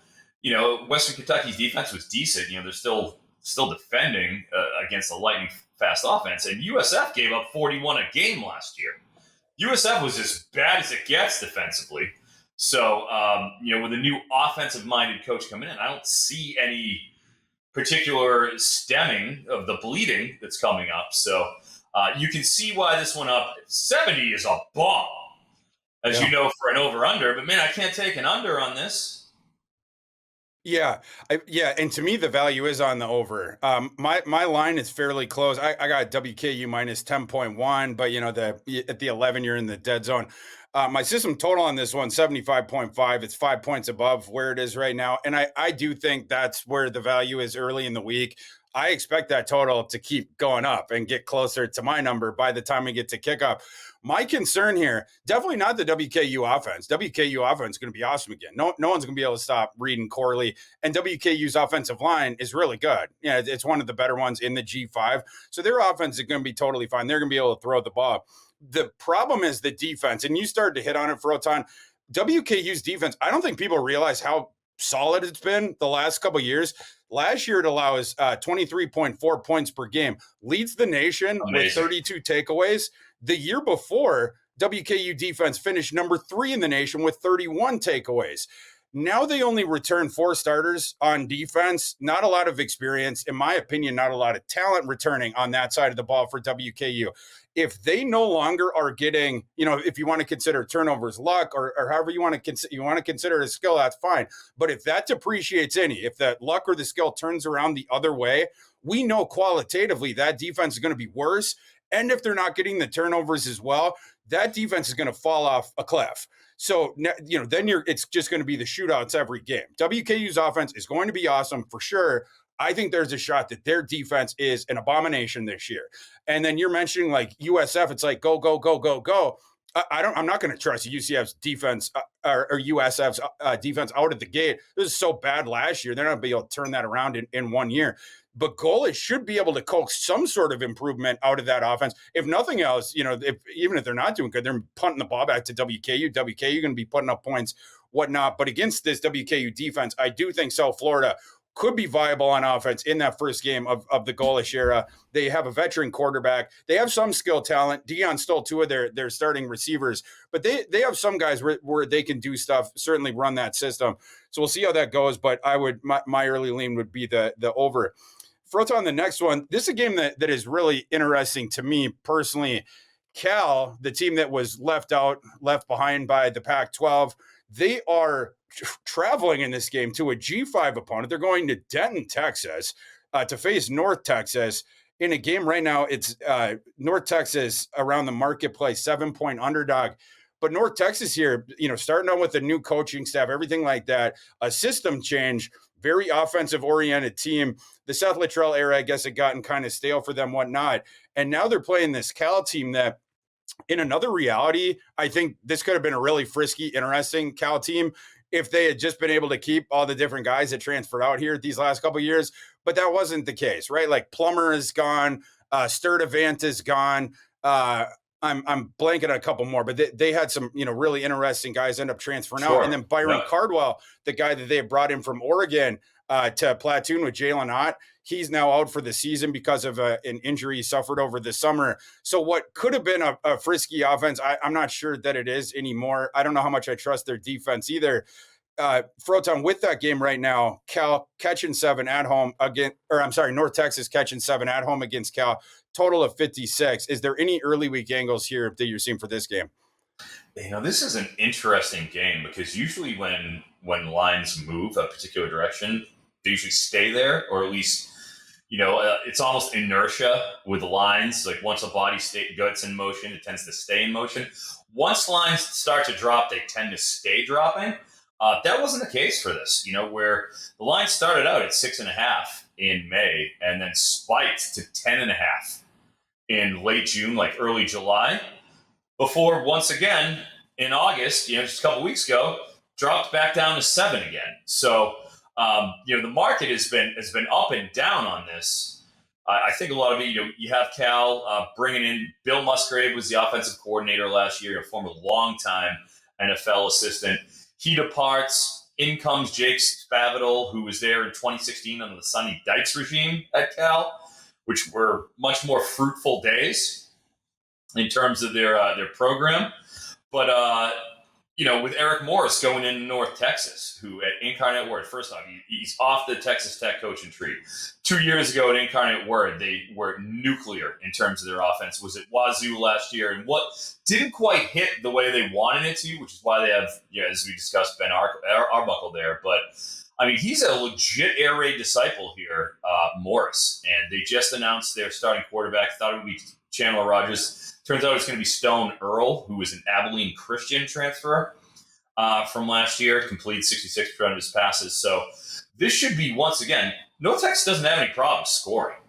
Western Kentucky's defense was decent, they're still defending against a lightning fast offense. And USF gave up 41 a game last year. USF was as bad as it gets defensively. So, with a new offensive-minded coach coming in, I don't see any particular stemming of the bleeding that's coming up. So you can see why this one up. 70 is a bomb, as you know, for an over-under. But, man, I can't take an under on this. Yeah. And to me, the value is on the over. My line is fairly close. I got WKU minus 10.1, but at the 11, you're in the dead zone. My system total on this one, 75.5. It's 5 points above where it is right now. And I do think that's where the value is early in the week. I expect that total to keep going up and get closer to my number by the time we get to kickoff. My concern here, definitely not the WKU offense. WKU offense is going to be awesome again. No one's going to be able to stop Reed and Corley. And WKU's offensive line is really good. It's one of the better ones in the G5. So their offense is going to be totally fine. They're going to be able to throw the ball. The problem is the defense, and you started to hit on it, Froton. WKU's defense, I don't think people realize how solid it's been the last couple of years. Last year, it allows 23.4 points per game, leads the nation with 32 takeaways. The year before, WKU defense finished number 3 in the nation with 31 takeaways. Now they only return 4 starters on defense. Not a lot of experience. In my opinion, not a lot of talent returning on that side of the ball for WKU. if they no longer are getting, if you want to consider turnovers luck, or however you want to consider it a skill, that's fine. But if that depreciates if that luck or the skill turns around the other way, we know qualitatively that defense is going to be worse. And if they're not getting the turnovers as well, that defense is going to fall off a cliff. So, then it's just going to be the shootouts every game. WKU's offense is going to be awesome for sure. I think there's a shot that their defense is an abomination this year. And then you're mentioning like USF, it's like go, go, go, go, go. I'm not going to trust UCF's defense or USF's defense out of the gate. This is so bad last year. They're not going to be able to turn that around in 1 year. But Goalish should be able to coax some sort of improvement out of that offense. If nothing else, even if they're not doing good, they're punting the ball back to WKU. WKU going to be putting up points, whatnot. But against this WKU defense, I do think South Florida could be viable on offense in that first game of the Goalish era. They have a veteran quarterback. They have some skill talent. Deion's still two of their starting receivers, but they have some guys where they can do stuff, certainly run that system. So we'll see how that goes. But my early lean would be the over. Froton, the next one. This is a game that is really interesting to me personally. Cal, the team that was left behind by the Pac-12, they are traveling in this game to a G5 opponent. They're going to Denton, Texas, to face North Texas in a game right now. It's North Texas around the marketplace, 7-point underdog. But North Texas here, starting out with a new coaching staff, everything like that, a system change, very offensive-oriented team. The Seth Littrell era, I guess, had gotten kind of stale for them, whatnot. And now they're playing this Cal team that, in another reality, I think this could have been a really frisky, interesting Cal team if they had just been able to keep all the different guys that transferred out here these last couple of years. But that wasn't the case, right? Like Plummer is gone, Sturdivant is gone. I'm blanking on a couple more, but they had some, really interesting guys end up transferring out. And then Byron Cardwell, the guy that they brought in from Oregon to platoon with Jalen Ott, he's now out for the season because of an injury he suffered over the summer. So what could have been a frisky offense, I'm not sure that it is anymore. I don't know how much I trust their defense either. Froton, with that game right now, Cal catching 7 at home North Texas catching 7 at home against Cal, total of 56. Is there any early week angles here that you're seeing for this game? This is an interesting game because usually when lines move a particular direction, they usually stay there, or at least, it's almost inertia with lines. Like once a body gets in motion, it tends to stay in motion. Once lines start to drop, they tend to stay dropping. That wasn't the case for this, where the line started out at 6.5 in May and then spiked to 10.5 in late June, like early July, before once again in August, just a couple weeks ago, dropped back down to 7 again. So, the market has been up and down on this. I think a lot of it, you have Cal bringing in Bill Musgrave was the offensive coordinator last year, a former longtime NFL assistant. He departs. In comes Jake Spavital, who was there in 2016 under the Sonny Dykes regime at Cal, which were much more fruitful days in terms of their program. But, with Eric Morris going in North Texas, who at Incarnate Word, first off, he's off the Texas Tech coaching tree. 2 years ago at Incarnate Word, they were nuclear in terms of their offense. Was at Wazoo last year, and what didn't quite hit the way they wanted it to, which is why they have, as we discussed, Ben Arbuckle there. But, he's a legit air raid disciple here, Morris. And they just announced their starting quarterback. Thought it would be Chandler Rogers. Turns out it's going to be Stone Earl, who was an Abilene Christian transfer from last year, completed 66% of his passes. So this should be, once again, North Texas doesn't have any problem scoring.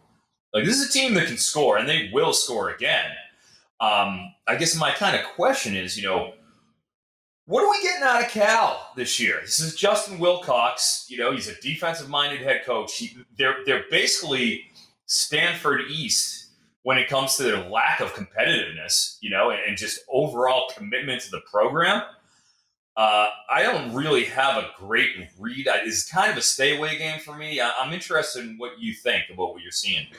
Like, this is a team that can score, and they will score again. I guess my kind of question is, what are we getting out of Cal this year? This is Justin Wilcox. He's a defensive-minded head coach. They're basically Stanford East when it comes to their lack of competitiveness, and just overall commitment to the program. I don't really have a great read. It's kind of a stay-away game for me. I'm interested in what you think about what you're seeing here.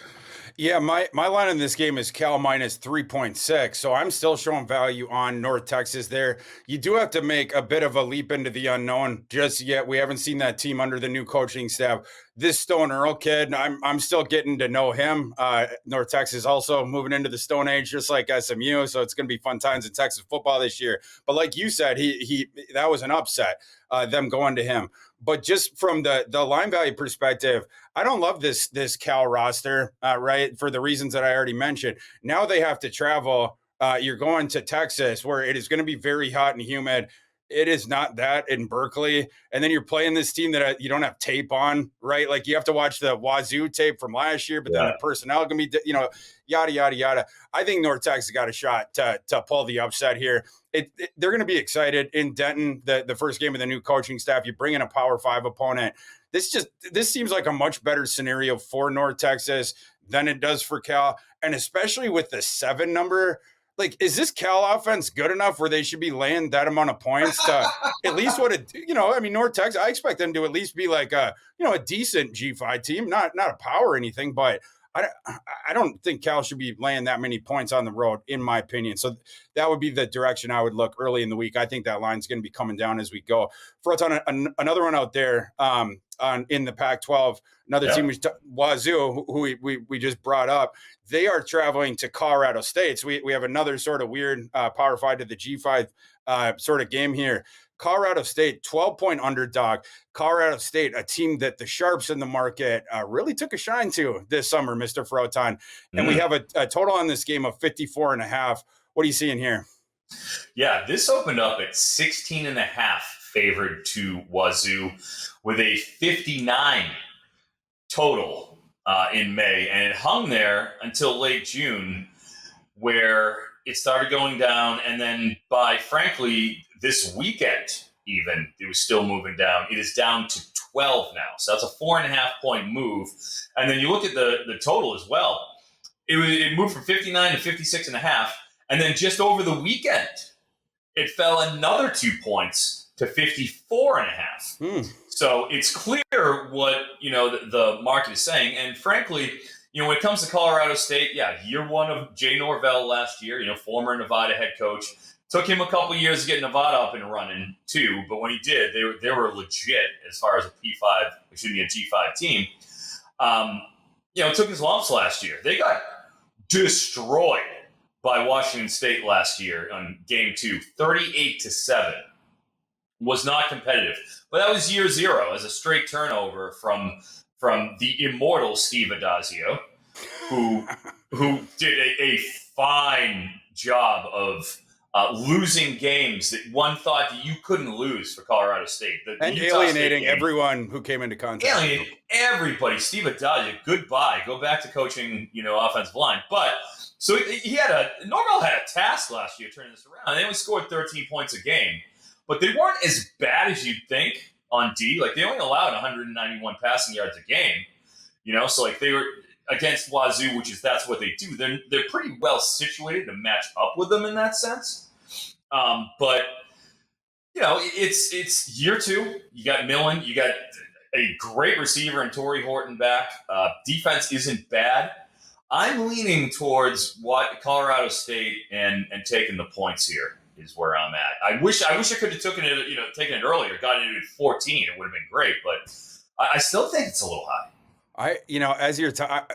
Yeah, my line in this game is Cal minus 3.6, so I'm still showing value on North Texas there. You do have to make a bit of a leap into the unknown just yet. We haven't seen that team under the new coaching staff. this Stone Earl kid, I'm still getting to know him. North Texas also moving into the Stone Age, just like SMU. So it's going to be fun times in Texas football this year. But like you said, he that was an upset, them going to him. But just from the line value perspective, I don't love this Cal roster, right? For the reasons that I already mentioned. Now they have to travel. You're going to Texas, where it is going to be very hot and humid. It is not that in Berkeley. And then you're playing this team that you don't have tape on, right? Like you have to watch the Wazoo tape from last year, but then the personnel can be, yada, yada, yada. I think North Texas got a shot to pull the upset here. They're going to be excited in Denton, the first game of the new coaching staff. You bring in a Power 5 opponent. This seems like a much better scenario for North Texas than it does for Cal. And especially with the 7 number, like, is this Cal offense good enough where they should be laying that amount of points to at least North Texas, I expect them to at least be like a decent G5 team, not a power or anything, but I don't think Cal should be laying that many points on the road, in my opinion. So that would be the direction I would look early in the week. I think that line's going to be coming down as we go. Froton, another one out there in the Pac-12, another team, Wazoo, who we just brought up. They are traveling to Colorado State. So we have another sort of weird Power 5 to the G5 sort of game here. Colorado State, 12-point underdog. Colorado State, a team that the sharps in the market really took a shine to this summer, Mr. Froton. And we have a total on this game of 54.5. What are you seeing here? Yeah, this opened up at 16.5 favored to Wazoo with a 59 total in May. And it hung there until late June, where it started going down. And then by, frankly, this weekend, even, it was still moving down. It is down to 12 now. So that's a 4.5-point move. And then you look at the total as well. It moved from 59 to 56.5. And then just over the weekend, it fell another 2 points to 54.5. So it's clear what, the market is saying. And frankly, when it comes to Colorado State, year one of Jay Norvell last year, former Nevada head coach. Took him a couple years to get Nevada up and running too, but when he did, they were legit as far as a G5 team. Took his lumps last year. They got destroyed by Washington State last year on game 2, 38-7. Was not competitive, but that was year 0 as a straight turnover from the immortal Steve Addazio, who did a fine job of losing games that one thought that you couldn't lose for Colorado State. And alienating everyone who came into contact. Alienating everybody. Steve Addazio, goodbye. Go back to coaching, offensive line. But so Norvell had a task last year turning this around. They only scored 13 points a game, but they weren't as bad as you'd think on D. Like, they only allowed 191 passing yards a game. So like they were against Wazoo, that's what they do. They're pretty well situated to match up with them in that sense. But it's year 2. You got Millen, you got a great receiver in Torrey Horton back. Defense isn't bad. I'm leaning towards what Colorado State and taking the points here is where I'm at. I wish I could have taken it earlier, gotten it at 14. It would have been great, but I still think it's a little high. As you're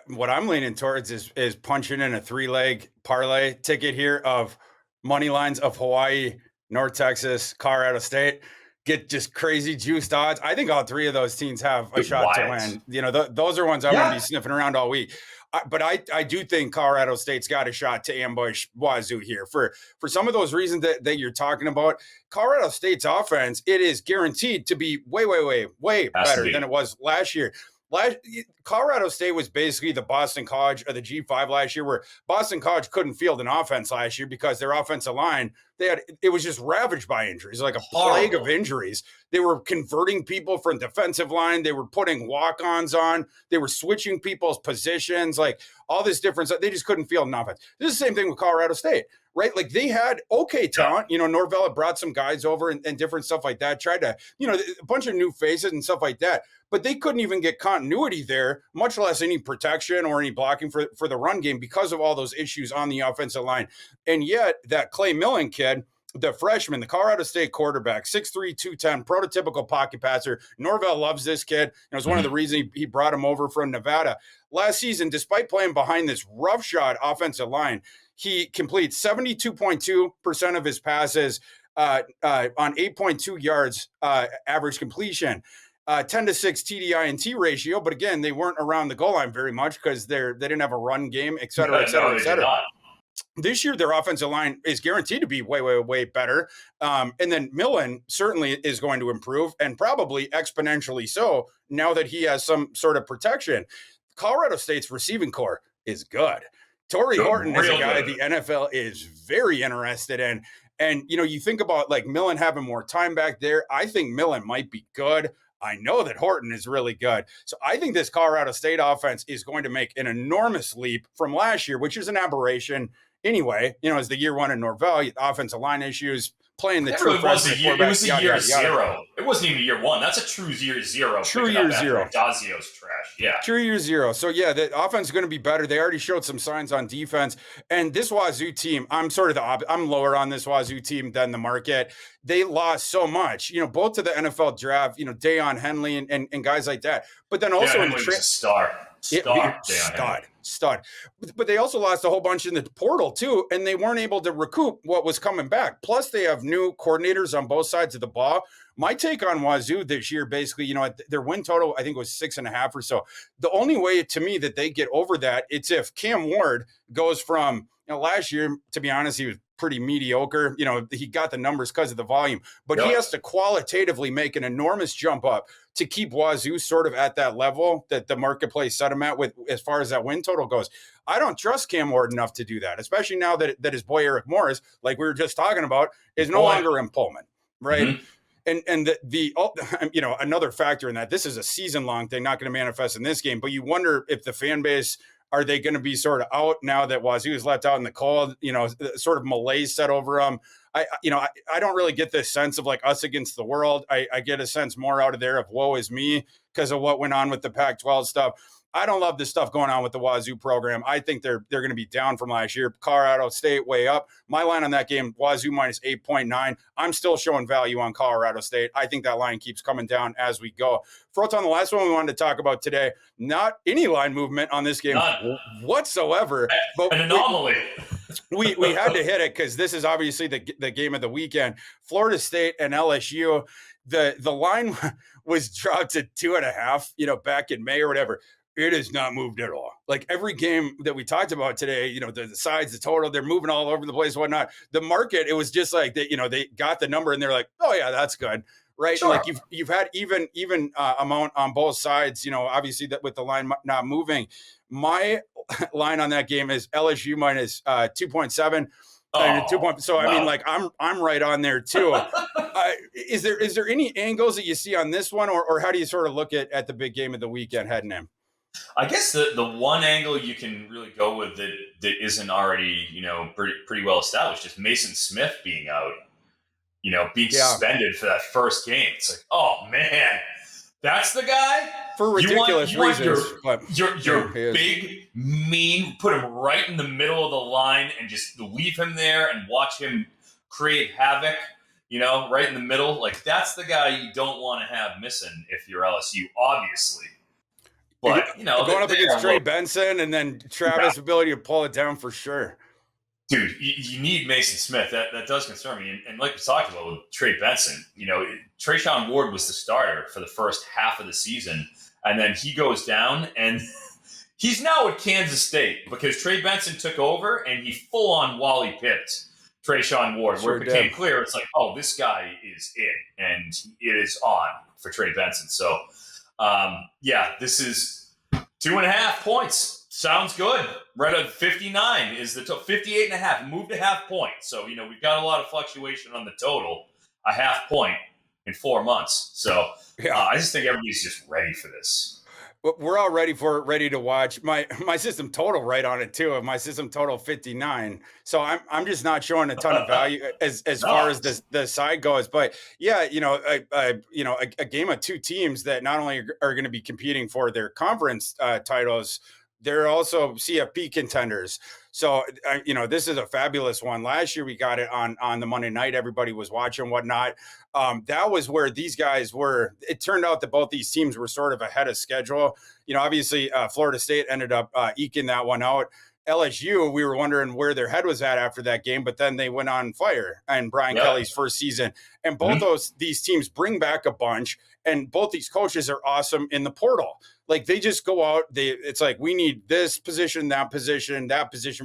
what I'm leaning towards is punching in a 3-leg parlay ticket here of money lines of Hawaii, North Texas, Colorado State. Get just crazy juiced odds. I think all 3 of those teams have a shot to win. Those are ones I want to be sniffing around all week. But I do think Colorado State's got a shot to ambush Wazoo here for some of those reasons that you're talking about. Colorado State's offense, it is guaranteed to be way better than it was last year. Colorado State was basically the Boston College of the G5 last year, where Boston College couldn't field an offense last year because their offensive line, it was just ravaged by injuries, like a plague of injuries. They were converting people from defensive line. They were putting walk-ons on. They were switching people's positions, like all this difference. They just couldn't field an offense. This is the same thing with Colorado State, right? Like, they had okay talent. Norvell had brought some guys over and different stuff like that, tried to, a bunch of new faces and stuff like that. But they couldn't even get continuity there, much less any protection or any blocking for the run game because of all those issues on the offensive line. And yet that Clay Millen kid, the freshman, the Colorado State quarterback, 6'3", 210, prototypical pocket passer. Norvell loves this kid. It was one of the reasons he brought him over from Nevada. Last season, despite playing behind this roughshod offensive line, he completes 72.2% of his passes on 8.2 yards average completion. 10-6 TDI and T ratio, but again, they weren't around the goal line very much because they didn't have a run game, et cetera, et cetera, et cetera. This year, their offensive line is guaranteed to be way, way, way better. And then Millen certainly is going to improve, and probably exponentially so now that he has some sort of protection. Colorado State's receiving core is good. Torrey Horton is a guy the NFL is very interested in. And, you think about like Millen having more time back there. I think Millen might be good. I know that Horton is really good. So I think this Colorado State offense is going to make an enormous leap from last year, which is an aberration anyway. As the year one in Norvell, offensive line issues, playing the true freshman quarterback. It was a year zero. It wasn't even year one. That's a true year zero. True year zero. Dazio's trash. Yeah. True year zero. So yeah, the offense is going to be better. They already showed some signs on defense. And this Wazoo team, I'm sort of I'm lower on this Wazoo team than the market. They lost so much, both to the NFL draft, Dayon Henley and guys like that. But then also in the stud. But they also lost a whole bunch in the portal too, and they weren't able to recoup what was coming back. Plus, they have new coordinators on both sides of the ball. My take on Wazoo this year, basically, their win total, I think, was 6.5 or so. The only way to me that they get over that, it's if Cam Ward goes from, last year, to be honest, he was pretty mediocre. He got the numbers because of the volume, but he has to qualitatively make an enormous jump up to keep Wazoo sort of at that level that the marketplace set him at with as far as that win total goes. I don't trust Cam Ward enough to do that, especially now that his boy Eric Morris, like we were just talking about, is no longer in Pullman, right? Mm-hmm. And another factor in that, this is a season-long thing, not going to manifest in this game, but you wonder if the fan base, are they going to be sort of out now that Wazoo is left out in the cold, sort of malaise set over them? I don't really get this sense of like us against the world. I get a sense more out of there of woe is me because of what went on with the Pac-12 stuff. I don't love this stuff going on with the Wazoo program. I think they're going to be down from last year. Colorado State way up. My line on that game, Wazoo minus 8.9. I'm still showing value on Colorado State. I think that line keeps coming down as we go. Froton, the last one we wanted to talk about today, not any line movement on this game whatsoever. But an anomaly. We had to hit it because this is obviously the game of the weekend. Florida State and LSU. The line was dropped to 2.5, back in May or whatever. It has not moved at all. Like every game that we talked about today, the sides, the total, they're moving all over the place, whatnot. The market, it was just like they got the number and they're like, oh yeah, that's good, right? Sure. Like you've had even amount on both sides. Obviously that with the line not moving. My line on that game is LSU minus 2.7. So I mean, like I'm right on there too. Is there any angles that you see on this one, or how do you sort of look at the big game of the weekend heading in? I guess the one angle you can really go with that isn't already, pretty well established is Mason Smith being out, being suspended for that first game. It's like, oh man, that's the guy for ridiculous reasons. Your big, mean, put him right in the middle of the line and just leave him there and watch him create havoc, right in the middle. Like that's the guy you don't want to have missing if you're LSU, obviously. But, going up against Trey Benson and then Travis' ability to pull it down for sure. Dude, you need Mason Smith. That does concern me. And like we talked about with Trey Benson, Trayshawn Ward was the starter for the first half of the season. And then he goes down and he's now at Kansas State because Trey Benson took over and he full on Wally pipped Trayshawn Ward, where it became clear it's like, oh, this guy is it. And it is on for Trey Benson. So, this is 2.5 points. Sounds good. Right at 59 is the 58.5. Moved a half point. So, we've got a lot of fluctuation on the total. A half point in 4 months. So I just think everybody's just ready for this. We're all ready for it, ready to watch. My system total right on it too. My system total 59. So I'm just not showing a ton of value as far as the side goes. But yeah, a game of two teams that not only are going to be competing for their conference titles, they're also CFP contenders. So, this is a fabulous one. Last year we got it on the Monday night. Everybody was watching, whatnot. That was where these guys were. It turned out that both these teams were sort of ahead of schedule. Obviously, Florida State ended up eking that one out. LSU, we were wondering where their head was at after that game, but then they went on fire in Brian Kelly's first season. And both these teams bring back a bunch, and both these coaches are awesome in the portal. Like, they just go out, it's like, we need this position, that position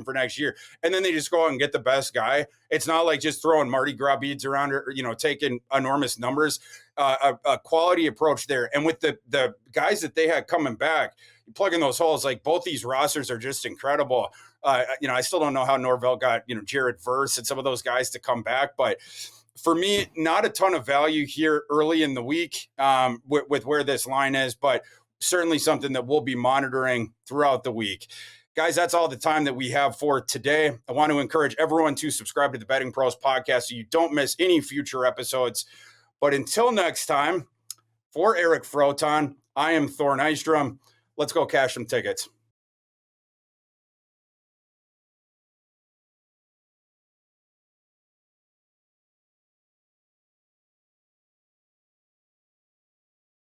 for next year. And then they just go out and get the best guy. It's not like just throwing Mardi Gras beads around or taking enormous numbers. A quality approach there. And with the guys that they had coming back, you plug in those holes, like, both these rosters are just incredible. I still don't know how Norvell got, Jared Verse and some of those guys to come back, but for me, not a ton of value here early in the week with where this line is, but certainly something that we'll be monitoring throughout the week. Guys, that's all the time that we have for today. I want to encourage everyone to subscribe to the Betting Pros podcast so you don't miss any future episodes. But until next time, for Eric Froton, I am Thor Nystrom. Let's go cash some tickets.